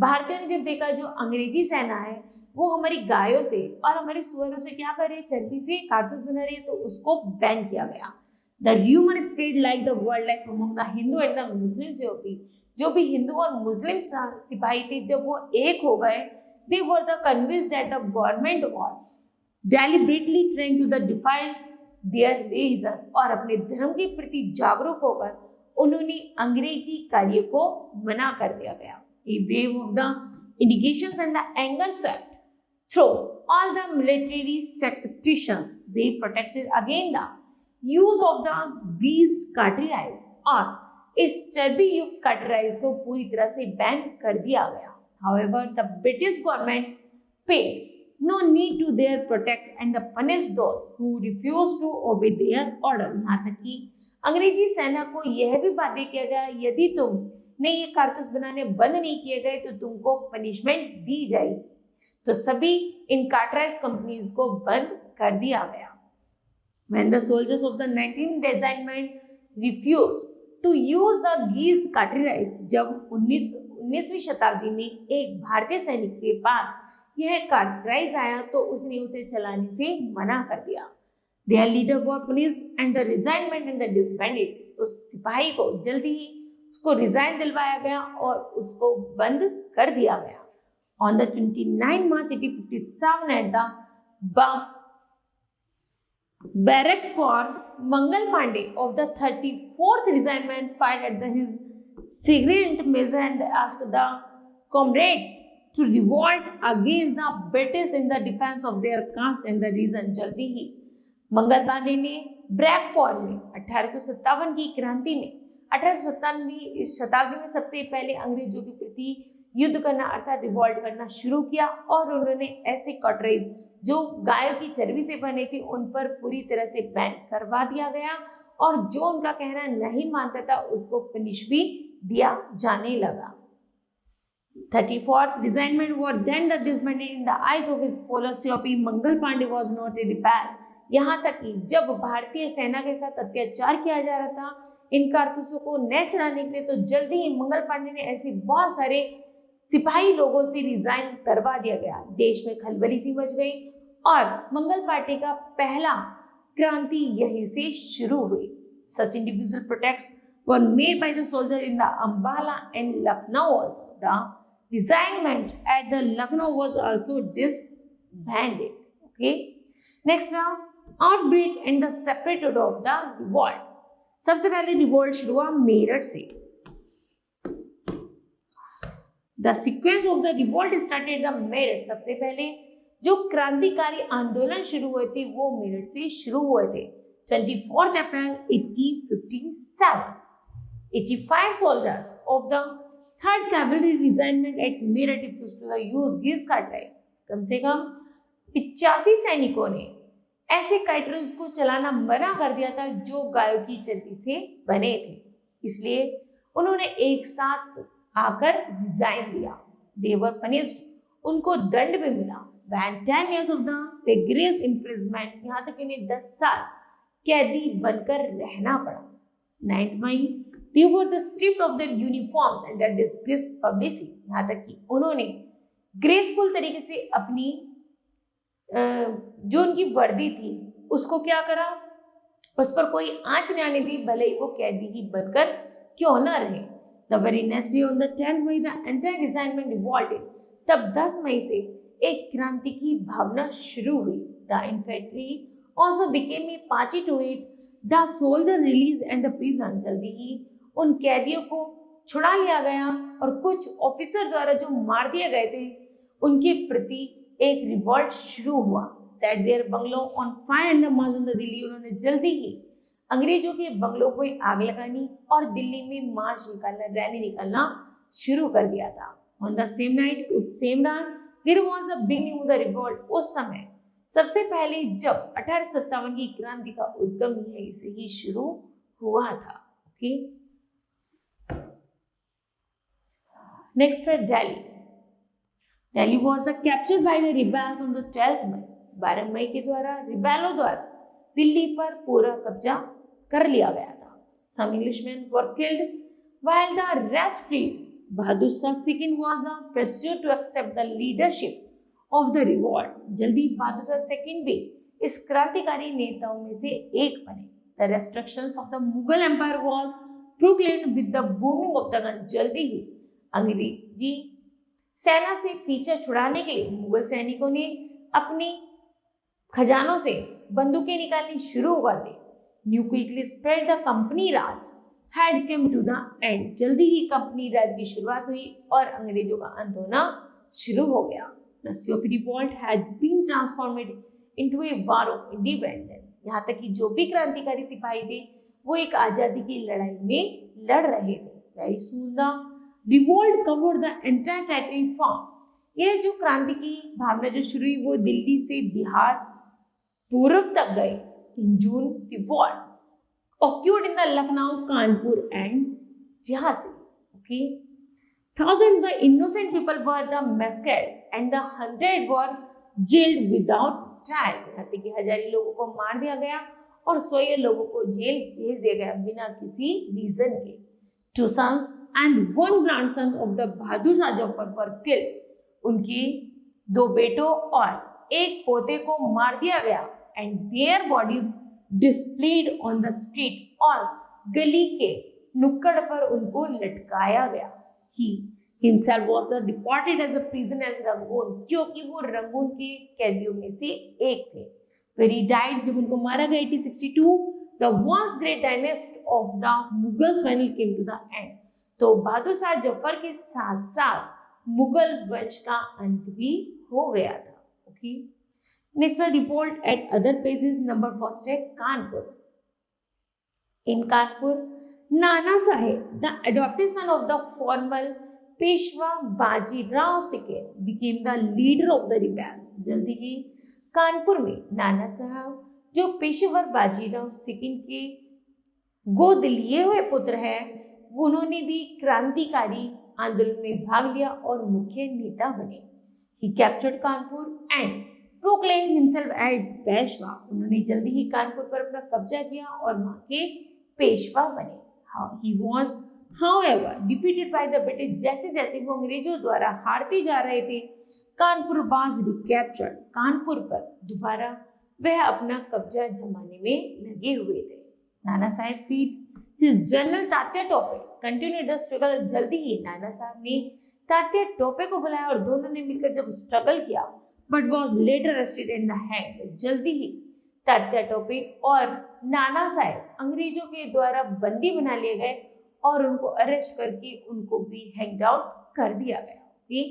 भारतीयों ने जब देखा जो अंग्रेजी सेना है वो हमारी गायों से और हमारे सुअरों से क्या कर रही है, चर्बी से कारतूस बना रही है, तो उसको बैन किया गया. The rumour spread like the world like among the Hindu and the मुस्लिम. जो भी हिंदू और मुस्लिम सिपाही थे जब वो एक हो गए, they were the convinced that the government was deliberately trying to the defile their religion. और अपने धर्म के प्रति जागरूक होकर उन्होंने अंग्रेजी कार्य को मना कर दिया गया. A wave of the indications and the anger swept through all the military stations. They protested against the use of the beast cartridges और इस चर्बी युक्त cartridges को पूरी तरह से बैन कर दिया गया. However, the British government paid no need to their protect and the punished those who refused to obey their order. यहाँ तक कि अंग्रेजी सेना को यह भी बाध्य किया गया यदि तुमने ये कारतूस बनाने बंद नहीं किए गए तो तुमको पनिशमेंट दी जाएगी. तो सभी इन कार्टराइज कंपनीज को बंद कर दिया गया. When the soldiers of the 19th regiment refused to use the geese cartridges, जब 19वीं शताब्दी में एक भारतीय सैनिक के पास यह कार्टराइज आया तो उसने उसे चलाने से मना कर दिया. Their leader was punished and the resignment and the disbanded. तो सिपाही को जल्दी ही उसको रिजाइन दिलवाया गया और उसको बंद कर दिया गया. On the 29 March 1857 at the barrack for Mangal Pandey of the 34th regiment fired at his sergeant major and asked the comrades to revolt against the British in the defense of their caste and the region. जल्दी ही मंगल पांडे ने ब्रैकपॉर में 1857 की क्रांति में 1857वीं शताब्दी में सबसे पहले अंग्रेजों के प्रति युद्ध करना अर्थात रिवॉल्ट करना शुरू किया और उन्होंने ऐसे कटरेज जो गायों की चर्बी से बने थे उन पर पूरी तरह से बैन करवा दिया गया और जो उनका कहना नहीं मानता था उसको पनिश भी दिया जाने लगा. 34th regiment was then disbanded in the eyes of his fellow COP. Mangal Pandey was not a repair. यहाँ तक कि जब भारतीय सेना के साथ अत्याचार किया जा रहा था इन कारतूसों को न चलाने के लिए तो जल्दी ही मंगल पांडे ने ऐसे बहुत सारे सिपाही लोगों से रिजाइन करवा दिया गया. देश में खलबली सी मच गई और मंगल पांडे का पहला क्रांति यहीं से शुरू हुई. Such individual protests were made by the soldiers in the Ambala and Lucknow also. The resignment at the Lucknow was also disbanded. Okay. Next now, outbreak and the separate of the revolt. सबसे पहले revolt शुरू हुआ मेरठ से. The sequence of the revolt started the Meerut. सबसे पहले जो क्रांतिकारी आंदोलन शुरू हुए थे वो मेरठ से शुरू हुए थे. 24 April 1857. 85 soldiers of the 3rd Cavalry Regiment at Meerut refused to use these cartridges. कम से कम 85 सैनिकों ने ऐसे कार्टरिज को चलाना मना कर दिया था जो गायों की चर्बी से बने थे. इसलिए उन्होंने एक साथ आकर रिजाइन दिया. They were punished. उनको दंड भी मिला. When 10 years of the rigorous imprisonment, यहाँ तक उन्हें 10 साल कैदी बनकर रहना पड़ा. 9th May, they were stripped of their uniforms and their disgraced publicity. यहाँ तक कि उन्होंने ग्रेसफुल तरीके से अपनी जो उनकी वर्दी थी उसको क्या करा, उस पर कोई आंच नहीं आने दी भले ही वो कैदी ही बनकर क्यों न रहे. The very next day on the 10th May, the entire regiment revolted. तब 10 मई से एक क्रांति की भावना शुरू हुई. The infantry also became a party to it. The soldiers released and the prison. जल्दी ही उन कैदियों को छुड़ा लिया गया और कुछ ऑफिसर द्वारा जो मार दिए गए थे उनके प्रति एक रिवॉल्ट शुरू हुआ। Set their bungalow on fire in the march on the Delhi, उन्होंने जल्दी ही अंग्रेजों के बंगलों को आग लगानी और दिल्ली में मार्च निकालना, रैली निकालना शुरू कर दिया था। ऑन द सेम नाइट, उस सेम रात, there was the beginning of the revolt. उस समय सबसे पहले जब 1857 की क्रांति का उद्गम यहीं से ही शुरू हुआ था। ओके, नेक्स्ट है Delhi. Delhi was the captured by the rebels on the 12th मई। 12 मई के द्वारा रिबेलों द्वारा दिल्ली पर पूरा कब्जा कर लिया गया था। Some Englishmen were killed while the rest fled. Bahadur Shah second was the pressured to accept the leadership of the revolt. जल्दी बहादुर शाह सेकंड भी इस क्रांतिकारी नेताओं में से एक बने। The restrictions of the Mughal Empire was proclaimed with the booming of the gun. जल्दी ही अंग्रेजी सेना से पीछे छुड़ाने के लिए मुगल सैनिकों ने अपनी खजानों से बंदूकें निकालनी शुरू कर दी। New quickly spread the company raj had come to the end. जल्दी ही कंपनी राज की शुरुआत हुई और अंग्रेजों का अंत होना शुरू हो गया। The sipahi revolt had been transformed into a war of independence. यहाँ तक कि जो भी क्रांतिकारी सिपाही थे वो एक आजादी की लड़ाई में लड़ रहे थे। Very soon the revolt covered the entire territory from. यह जो क्रांति की भावना जो शुरू हुई वो दिल्ली से बिहार पूर्व तक गए। इन जून revolt occurred in the Lucknow, Kanpur and Jhansi. Okay, thousands the innocent people were the massacred and the 100 were jailed without trial. यहाँ तक कि हजारों लोगों को मार दिया गया और 100 लोगों को जेल भेज दिया गया बिना किसी रीजन के। 2 sons and 1 grandson of the Bahadur Shah Zafar were killed. उनके 2 बेटों और एक पोते को मार दिया गया and their bodies displayed on the street और गली के नुक्कड़ पर उनको लटकाया गया। He himself was deported as a prisoner as Rangoon, क्योंकि वो रंगून के कैदियों में से एक थे। When he died, जब उनको मारा गया 1862, the once great dynasty of the Mughals finally came to the end. तो बहादुर शाह जफर के साथ साथ मुगल वंश का अंत भी हो गया था। Okay, next revolt at other places. Number first है Kanpur. In Kanpur, Nana Sahib, the adopted son of the former Peshwa Bajirao सिकेर, became the leader of the rebels. जल्दी ही कानपुर में नाना साहब जो पेशेवर बाजीराव सिकिन के गोद लिए हुए पुत्र है, उन्होंने भी क्रांतिकारी आंदोलन में भाग लिया और मुख्य नेता बने। He captured Kanpur and proclaimed himself as Peshwa. उन्होंने जल्दी ही कानपुर पर अपना कब्जा किया और वहां के पेशवा बने। He was, however, defeated by the British. जैसे जैसे वो अंग्रेजों द्वारा हारते जा रहे थे, कानपुर was recaptured. कानपुर पर दोबारा वह अपना कब्जा जमाने में लगे हुए थे। Nana Saheb feed his general Tatya Tope continued the struggle. जल्दी ही नाना साहब ने तात्या टोपे को बुलाया और दोनों ने मिलकर जब स्ट्रगल किया, but was later arrested and hanged. जल्दी ही तात्या टोपे और नाना साहेब अंग्रेजों के द्वारा बंदी बना लिए गए और उनको अरेस्ट करके उनको भी हैंग आउट कर दिया गया।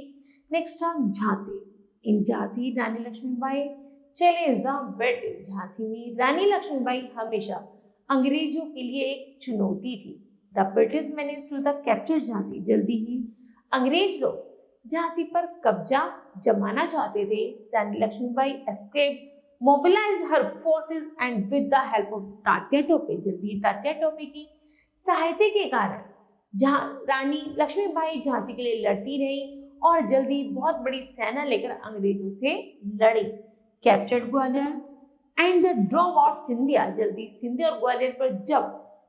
नेक्स्ट हम Jhansi. In Jhansi, Rani Lakshmibai challenge the British. Jhansi में रानी लक्ष्मीबाई हमेशा अंग्रेजों के लिए एक चुनौती थी। The British managed to the capture Jhansi. जल्दी ही अंग्रेज लोग झांसी पर कब्जा जमाना चाहते थे। Rani Lakshmibai escape, mobilised her forces and with the help of Tatya Tope. जल्दी तात्या टोपे की सहायता के कारण रानी लक्ष्मीबाई झांसी के लिए लड़ती रही और जल्दी बहुत बड़ी सेना लेकर अंग्रेजों से लड़ी। Captured Gwalior and the draw war Scindia. जल्दी सिंधिया और ग्वालियर पर जब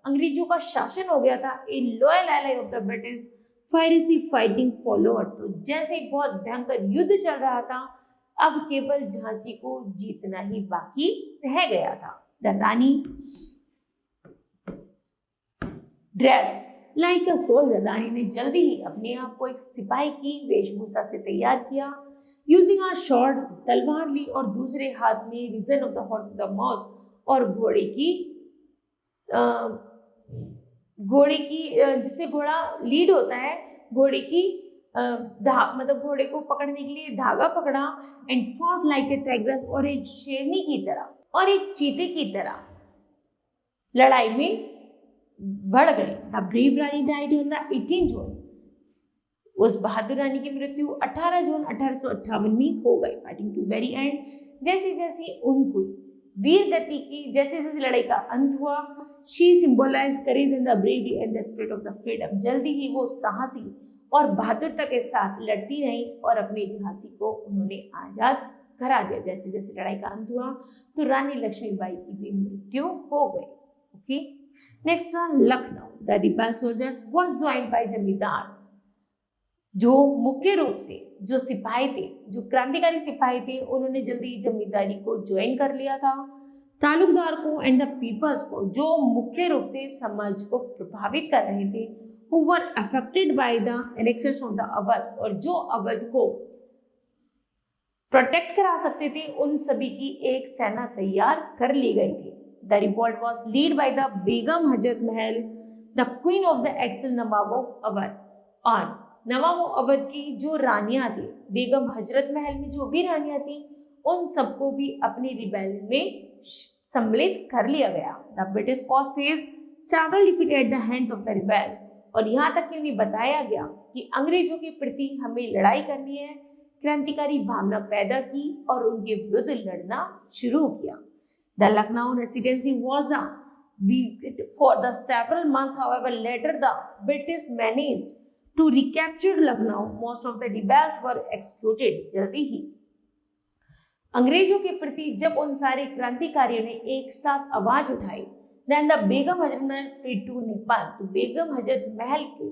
अंग्रेजों का शासन हो गया था, a loyal ally of the British फायरेसी फाइटिंग फॉलोअर। तो जैसे एक बहुत भयंकर युद्ध चल रहा था, अब केवल झांसी को जीतना ही बाकी रह गया था। The Rani dressed like a soldier. रानी ने जल्दी ही अपने आप को एक सिपाही की वेशभूषा से तैयार किया। यूजिंग अ शॉर्ट, तलवार ली और दूसरे हाथ में रीजन of the horse of the mouth और घोड़े की जिससे घोड़ा लीड होता है घोड़े की मतलब घोड़े को पकड़ने के लिए धागा पकड़ा and fought like a tigress, और एक शेरनी की तरह और एक चीते की तरह लड़ाई में बढ़ गई। The brave Rani died on the 18 जून, उस बहादुर रानी की मृत्यु 18 जून 1858 में हो गई। फाइटिंग टू वेरी एंड, जैसे जैसे उनको वीर गति की, जैसे जैसे लड़ाई का अंत हुआ, she symbolise courage in the bravery and the spirit of the freedom, जल्दी ही वो साहसी और बहादुरता के साथ लड़ती रही और अपने झांसी को उन्होंने आजाद करा दिया। जैसे जैसे लड़ाई का अंत हुआ तो रानी लक्ष्मीबाई की भी मृत्यु हो गई। Okay, next Lucknow, the rebel soldiers were joined bye जमींदार, जो मुख्य रूप से जो सिपाही थे, जो क्रांतिकारी सिपाही थे, उन्होंने जल्दी जमींदारी को ज्वाइन कर लिया था। तालुकदार को एंड द पीपल्स को, जो मुख्य रूप से समाज को प्रभावित कर रहे थे, who were affected by the annexation of the Awadh, और जो अवध को प्रोटेक्ट करा सकते थे, उन सभी की एक सेना तैयार कर ली गई थी। The revolt was led by the Begum Hazrat Mahal, the queen of the exiled नवाबो अवध, और नवाबो अवध की जो रानियां थी, बेगम हजरत महल में जो भी रानियां थी, उन सबको भी अपनी रिबेलियन में सम्मिलित कर लिया गया। The British force faced several defeat at the hands of the rebel, और यहाँ तक कि उन्हें बताया गया कि अंग्रेजों के प्रति हमें लड़ाई करनी है। क्रांतिकारी भावना पैदा की और उनके विरुद्ध लड़ना शुरू किया। The Lucknow residency was the for the several months, however later the British managed to recapture Lucknow, most of the rebels were executed. जल्दी ही अंग्रेजों के प्रति जब उन सारे क्रांतिकारियों ने एक साथ आवाज उठाई, then the Begum Hazrat Mahal fled to Nepal, तो बेगम हजरत महल के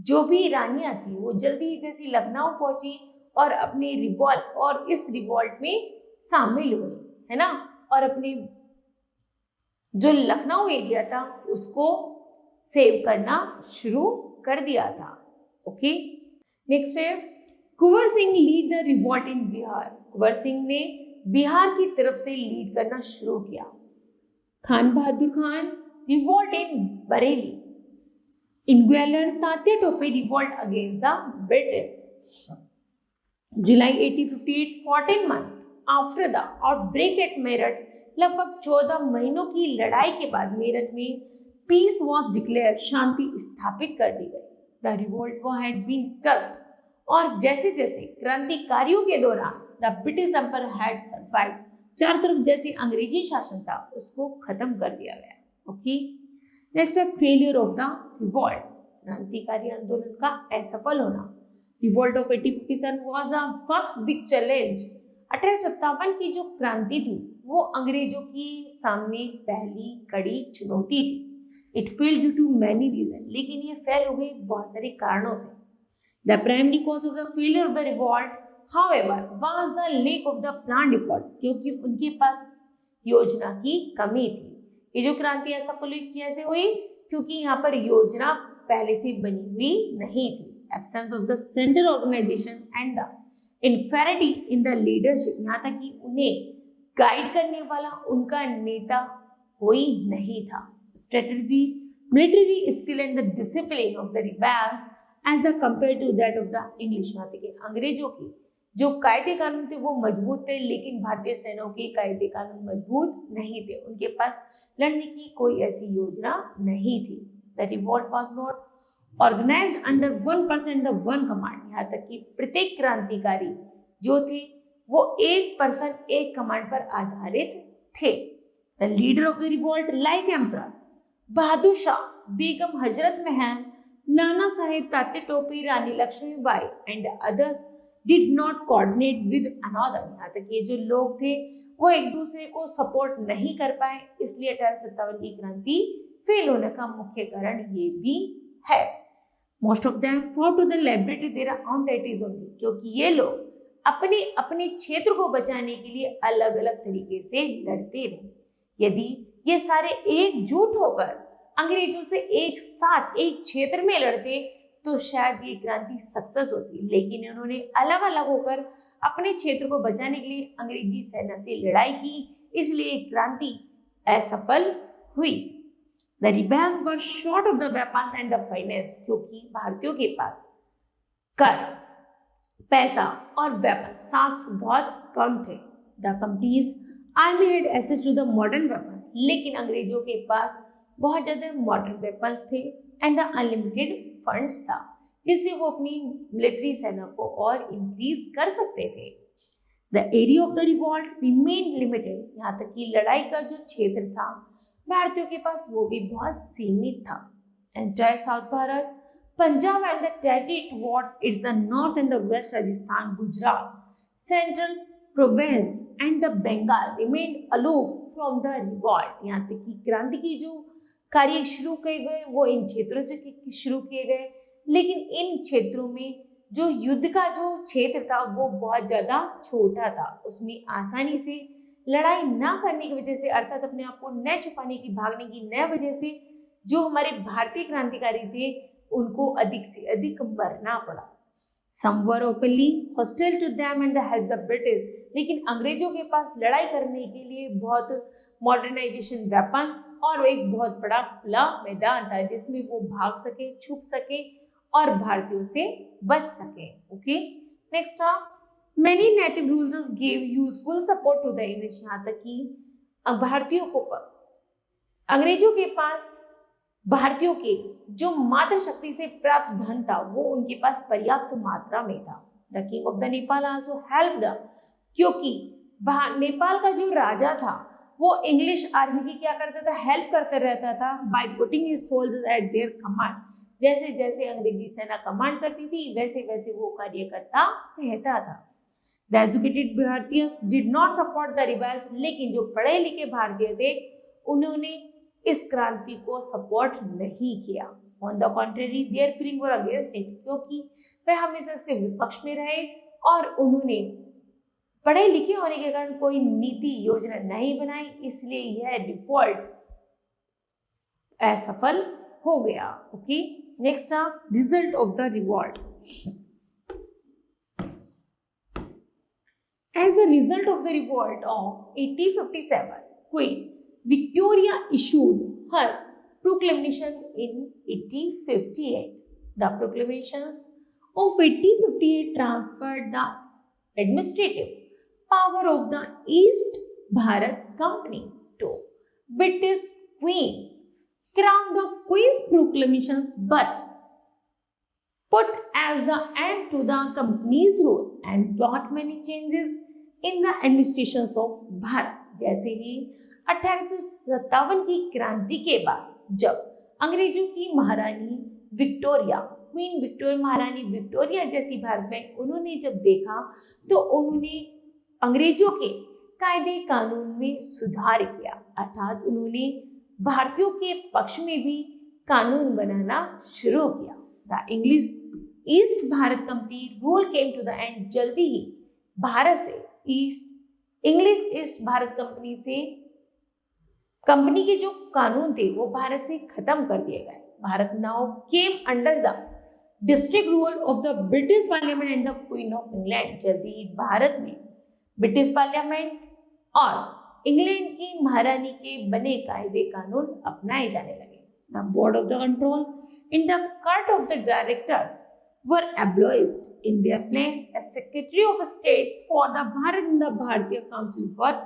जो भी रानियां थी वो जल्दी जैसी लखनऊ पहुंची और अपने रिवॉल्ट और इस रिवॉल्ट में शामिल हुई, है ना, और अपने जो लखनऊ एरिया था उसको सेव करना शुरू कर दिया था। ओके, नेक्स्ट है Kunwar Singh lead the revolt in Bihar. Kunwar Singh ने बिहार की तरफ से लीड करना शुरू किया। Khan Bahadur Khan revolt in Bareilly, in Gwalior Tatya Tope revolt against the British. July 1858, 14 month after the outbreak at Meerut, लगभग 14 महीनों की लड़ाई के बाद मेरठ में पीस वॉज डिक्लेयर, शांति स्थापित कर दी गई। The revolt had been crushed, और जैसे जैसे क्रांतिकारियों के दौरान the British empire had survived, चारों तरफ जैसे अंग्रेजी शासन था उसको खत्म कर दिया गया। ओके, नेक्स्ट है फेलियर ऑफ द रिवॉल्ट, क्रांतिकारी आंदोलन का असफल होना। Revolt of 1857 was the first big challenge. 1857 की जो क्रांति थी वो अंग्रेजों की सामने पहली कड़ी चुनौती थी। It failed due to many reason, लेकिन ये फेल हो गई बहुत सारे कारणों से। The primary cause of the failure of the revolt However, was the lack of the planned efforts, क्योंकि उनके पास योजना की कमी थी। ये जो क्रांति असफल कैसे हुई? क्योंकि यहाँ पर योजना पहले से बनी हुई नहीं थी। Absence of the central organization and the inferiority in the leadership, यहाँ तक कि उन्हें गाइड करने वाला उनका नेता कोई नहीं था। Strategy, military skill and the discipline of the rebels as the compared to that of the English, यहाँ तक कि अंग्रेजों की जो कायदे कानून थे वो मजबूत थे, लेकिन भारतीय सेनाओं के कायदे कानून मजबूत नहीं थे। उनके पास लड़ने की कोई ऐसी योजना नहीं थी। The revolt was not organised under one person the one command, यहाँ तक कि प्रत्येक क्रांतिकारी जो थे वो एक पर्सन एक कमांड पर आधारित थे। The leader of the revolt like emperor Bahadur Shah, Begum Hazrat Mahal, Nana Saheb Tatya Tope, Rani Lakshmibai and others did not coordinate with another, यहाँ तक ये जो लोग थे वो एक दूसरे को सपोर्ट नहीं कर पाए, इसलिए 1857 की क्रांति फेल होने का मुख्य कारण ये भी है। Most of them for to the liberty their own territories only, क्योंकि ये लोग अपने अपने क्षेत्र को बचाने के लिए अलग अलग तरीके से लड़ते रहे। यदि ये सारे एकजुट होकर अंग्रेजों से एक साथ एक क्षेत्र में लड़ते तो शायद ये क्रांति सक्सेस होती, लेकिन इन्होंने अलग अलग होकर अपने क्षेत्र को बचाने के लिए अंग्रेजी सेना से लड़ाई की, इसलिए क्रांति असफल हुई। The rebels were short of the weapons and the finance, क्योंकि भारतीयों के पास कर, पैसा और वेपन शास्त्र बहुत कम थे। The companies army had access to the modern weapon, लेकिन अंग्रेजों के पास बहुत ज्यादा मॉडर्न वेपन्स थे एंड द अनलिमिटेड फंड्स था, जिससे वो अपनी मिलिट्री सेना को और इंक्रीज कर सकते थे। The area of the revolt remain limited, यहाँ तक कि लड़ाई का जो क्षेत्र था भारतीयों के पास वो भी बहुत सीमित था। Entire south Bharat, Punjab and the territory towards its the north and the west, Rajasthan, Gujarat, central province and the Bengal remain aloof from the revolt. यहाँ तक कि क्रांति की जो कार्य शुरू किए गए वो इन क्षेत्रों से शुरू किए गए, लेकिन इन क्षेत्रों में जो युद्ध का जो क्षेत्र था वो बहुत ज्यादा छोटा था, उसमें आसानी से लड़ाई ना करने की वजह से, अर्थात अपने आप को न छुपाने की, भागने की न वजह से जो हमारे भारतीय क्रांतिकारी थे उनको अधिक से अधिक मरना पड़ा। Some were openly hostile to them and helped the British, लेकिन अंग्रेजों के पास लड़ाई करने के लिए बहुत मॉडर्नाइजेशन वेपन और एक बहुत बड़ा खुला मैदान था जिसमें वो भाग सके, छुप सके और भारतीयों से बच सके। Okay, next many native rulers give useful support to the English, यहाँ तक कि भारतीयों को अंग्रेजों के पास भारतीयों के जो मात्र शक्ति से प्राप्त धन था वो उनके पास पर्याप्त मात्रा में था। The king of the Nepal also help the, क्योंकि नेपाल का जो राजा था वो इंग्लिश आर्मी की क्या करता था, हेल्प करते रहता था by putting his soldiers eight there command. जैसे जैसे अंग्रेजी सेना कमांड करती थी वैसे वैसे वो कार्य करता रहता था। द एजुकेटेड भारतीयंस did not support the rebels, लेकिन जो पढ़े लिखे भारतीय थे उन्होंने इस क्रांति को सपोर्ट नहीं किया। On the contrary their feeling were against it, क्योंकि वे हमेशा से विपक्ष में रहे और उन्होंने पढ़े लिखे होने के कारण कोई नीति योजना नहीं बनाई, इसलिए यह रिवॉल्ट असफल हो गया। Okay, next result of the revolt. As a result of the revolt of 1857, Queen Victoria issued her proclamation in 1858. The proclamations of 1858 transferred the administrative power of the East Bharat Company to British Queen, crowned the Queen's proclamations, but put as the end to the company's rule and brought many changes in the administrations of Bharat. जैसे ही 1857 की क्रांति के बाद जब अंग्रेजों की महारानी Victoria, queen Victoria, महारानी विक्टोरिया जैसी भारत में उन्होंने जब देखा तो उन्होंने अंग्रेजों के कायदे कानून में सुधार किया, अर्थात उन्होंने भारतीयों के पक्ष में भी कानून बनाना शुरू किया। The English East Bharat company rule came to the end. जल्दी ही भारत से इंग्लिश ईस्ट भारत कंपनी से कंपनी के जो कानून थे वो भारत से खत्म कर दिए गए। Bharat now came under the district rule of the British parliament and the queen of England. जल्दी ही भारत में ब्रिटिश पार्लियामेंट और इंग्लैंड की महारानी के बने कायदे कानून अपनाए जाने लगे। The board of the control in the court of the directors were abolished. In their place, a Secretary of States for the Bharat and the Bharatiya Council were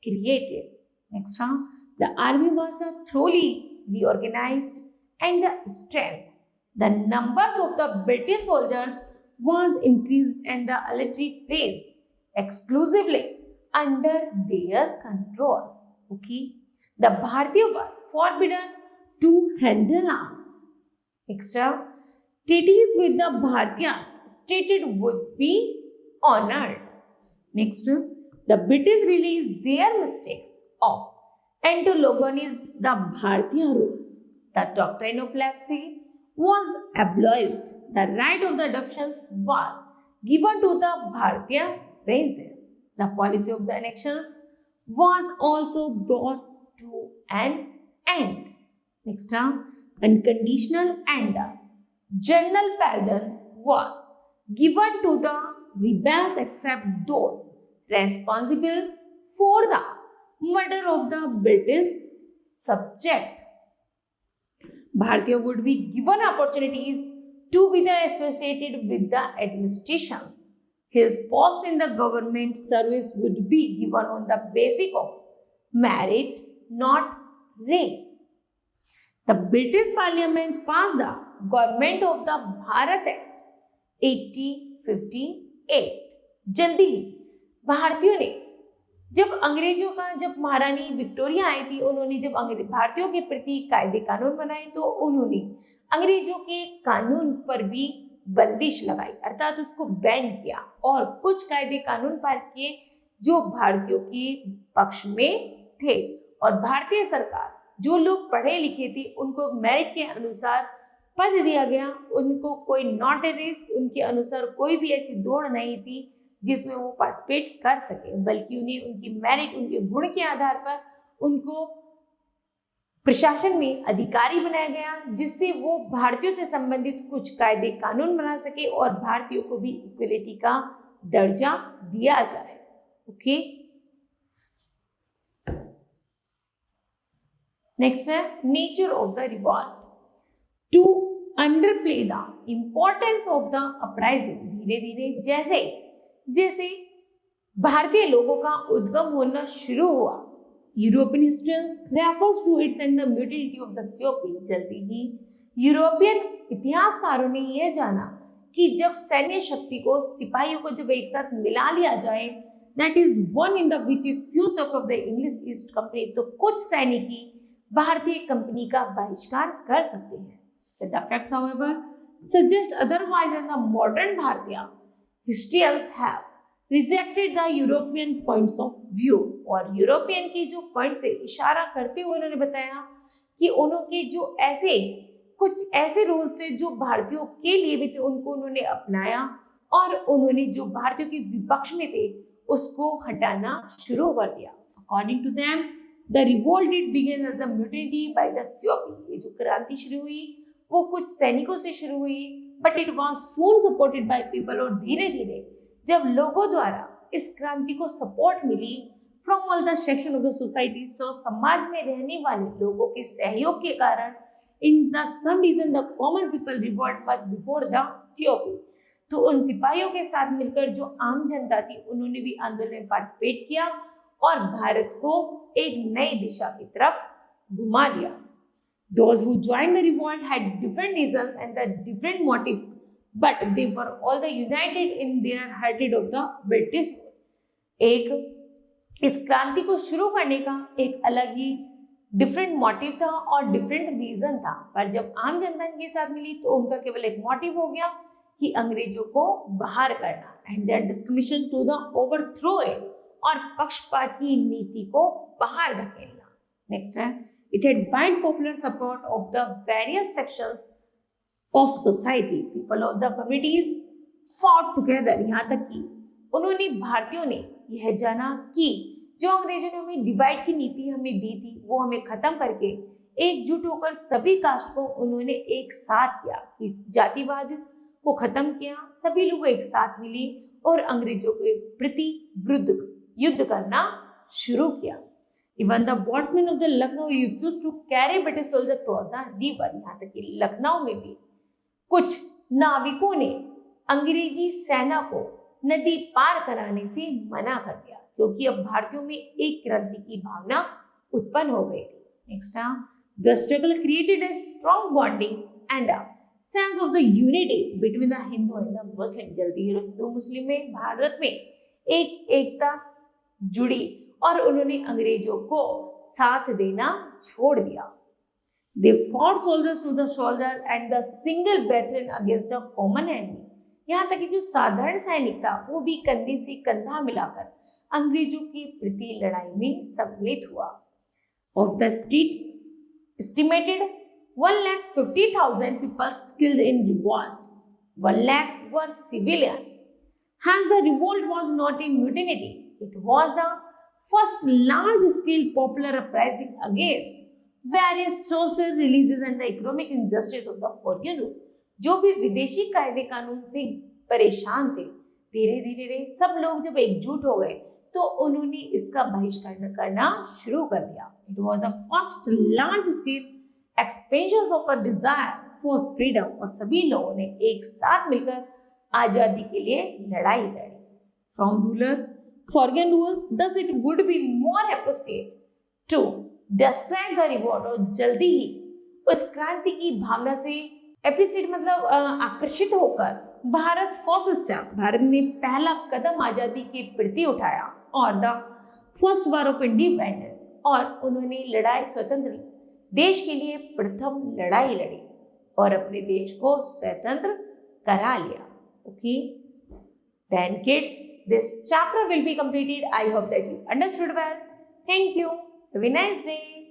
created. Next round, the army was thoroughly reorganized and the strength. The numbers of the British soldiers was increased and the artillery placed exclusively under their controls. Okay, the Bharatiya were forbidden to handle arms. Extra treaties with the Bharatiyas stated would be honored. Next, the British released their mistakes of antagonism the Bharatiya rules. The doctrine of leprosy was abolished. The right of the adoptions was given to the Bharatiya princes. The policy of the annexations was also brought to an end. Next, unconditional and general pardon was given to the rebels except those responsible for the murder of the British subject. Bharatiya would be given opportunities to be the associated with the administration. His post in the government service would be given on the basis of merit, not race. The British Parliament passed the Government of the Bharat Act 1858. जल्दी ही भारतीयों ने जब महारानी Victoria आई थी, उन्होंने जब भारतीयों के प्रति कायदे कानून बनाए तो उन्होंने अंग्रेजों के कानून पर भी बंदिश लगाई, अर्थात उसको बैन किया और कुछ कायदे कानून पारित किए जो भारतीयों के पक्ष में थे। और भारतीय सरकार, जो लोग पढ़े लिखे थे, उनको मेरिट के अनुसार पद दिया गया, उनको कोई नॉट ए रेस, उनके अनुसार कोई भी ऐसी दौड़ नहीं थी जिसमें वो पार्टिसिपेट कर सके, बल्कि उन्हें उनकी मेरिट, उनके गुण के आधार पर उनको प्रशासन में अधिकारी बनाया गया, जिससे वो भारतीयों से संबंधित कुछ कायदे कानून बना सके और भारतीयों को भी इक्वलिटी का दर्जा दिया जाए। ओके, नेक्स्ट है nature of the revolt. To underplay the importance of the uprising, धीरे धीरे जैसे जैसे भारतीय लोगों का उद्गम होना शुरू हुआ, European history refers to its and the mutiny of the COP। जल्दी ही यूरोपियन इतिहासकारों ने यह जाना कि जब सैन्य शक्ति को, सिपाहियों को जब एक साथ मिला लिया जाए, that is one in the which fuse of the English east company, तो कुछ सैनिकी भारतीय कंपनी का बहिष्कार कर सकते हैं। The facts, however, suggest otherwise, and the modern Bharatiya historians have rejected the European points of view। और यूरोपियन की जो पॉइंट से इशारा करते हुए उन्होंने बताया कि उन्होंने जो कुछ ऐसे रूल थे जो भारतीयों के लिए भी थे, उनको उन्होंने अपनाया और उन्होंने जो भारतीयों के विपक्ष में थे उसको हटाना शुरू कर दिया। According to them, the revolt did begin as a mutiny by the COP। ये जो क्रांति शुरू हुई वो कुछ सैनिकों से शुरू हुई, but it was soon supported by people. और धीरे धीरे जब लोगों द्वारा इस क्रांति को सपोर्ट मिली from all the section of the society, तो समाज में रहने वाले लोगों के सहयोग के कारण in the some region the common people revolt much before the COP। तो उन सिपाहियों के साथ मिलकर जो आम जनता थी, उन्होंने भी आंदोलन में पार्टिसिपेट किया और भारत को एक नई दिशा की तरफ घुमा दिया। Those who joined the revolt had different reasons and the different motives, but they were all the united in their hatred of the British। एक इस क्रांति को शुरू करने का एक अलग ही डिफरेंट मोटिव था और डिफरेंट रीजन था, पर जब आम जनता के साथ मिली तो उनका केवल एक मोटिव हो गया कि अंग्रेजों को बाहर करना, एंड देयर डिस्कमिशन टू द ओवरथ्रो इट, और पक्षपाती नीति को बाहर धकेलना। नेक्स्ट है, it had wide popular support of the various sections of society। people of the communities fought together। यहाँ तक कि उन्होंने, भारतीयों ने यह जाना कि जो अंग्रेजों ने हमें डिवाइड की नीति हमें दी थी, वो हमें खत्म करके एकजुट होकर सभी कास्ट को उन्होंने एक साथ किया, इस जातिवाद को खत्म किया, सभी लोग एक साथ मिली और अंग्रेजों के प्रति विरुद्ध युद्ध करना शुरू किया। Even the boatsmen of the Lucknow refused to carry British soldiers across the river। यहाँ तक कि लखनऊ में भी कुछ नाविकों ने अंग्रेजी सेना को नदी पार कराने से मना कर दिया, क्योंकि अब भारतीयों में एक क्रांति की भावना उत्पन्न हो गई थी। Next, the struggle created a strong bonding and a sense of the unity between the Hindu and the Muslim। जल्दी ही हिंदू मुस्लिम में, भारत में एक एकता जुड़ी और उन्होंने अंग्रेजों को साथ देना छोड़ दिया। They fought soldiers to the shoulder and the single battalion against a common enemy। यहाँ तक कि जो साधारण सैनिक था वो भी कंधे से कंधा मिलाकर अंग्रेजों के प्रति लड़ाई में सम्मिलित हुआ। Of the street estimated 1,50,000 people killed in revolt, 1 lakh were civilian। Hence the revolt was not a mutiny, it was the first large-scale popular uprising against various social, religious and the economic injustice of the foreign rule। जो भी विदेशी कायदे कानून से परेशान थे, धीरे धीरे सब लोग जब एकजुट हो गए तो उन्होंने इसका बहिष्कार करना शुरू कर दिया। It was the first large-scale expansion of a desire for freedom, और सभी लोगों ने एक साथ मिलकर आजादी के लिए लड़ाई लड़ी। From ruler foreign rules thus it would be more appropriate to describe the revolt, और जल्दी ही उस क्रांति की भावना से एप्रिशिएट मतलब आकर्षित होकर भारत फर्स्ट स्टेप, भारत ने पहला कदम आजादी के प्रति उठाया, और the first war of independence, और उन्होंने लड़ाई स्वतंत्र देश के लिए प्रथम लड़ाई लड़ी और अपने देश को स्वतंत्र करा लिया। Okay, then kids, this chapter will be completed. I hope that you understood well. Thank you. Have a nice day.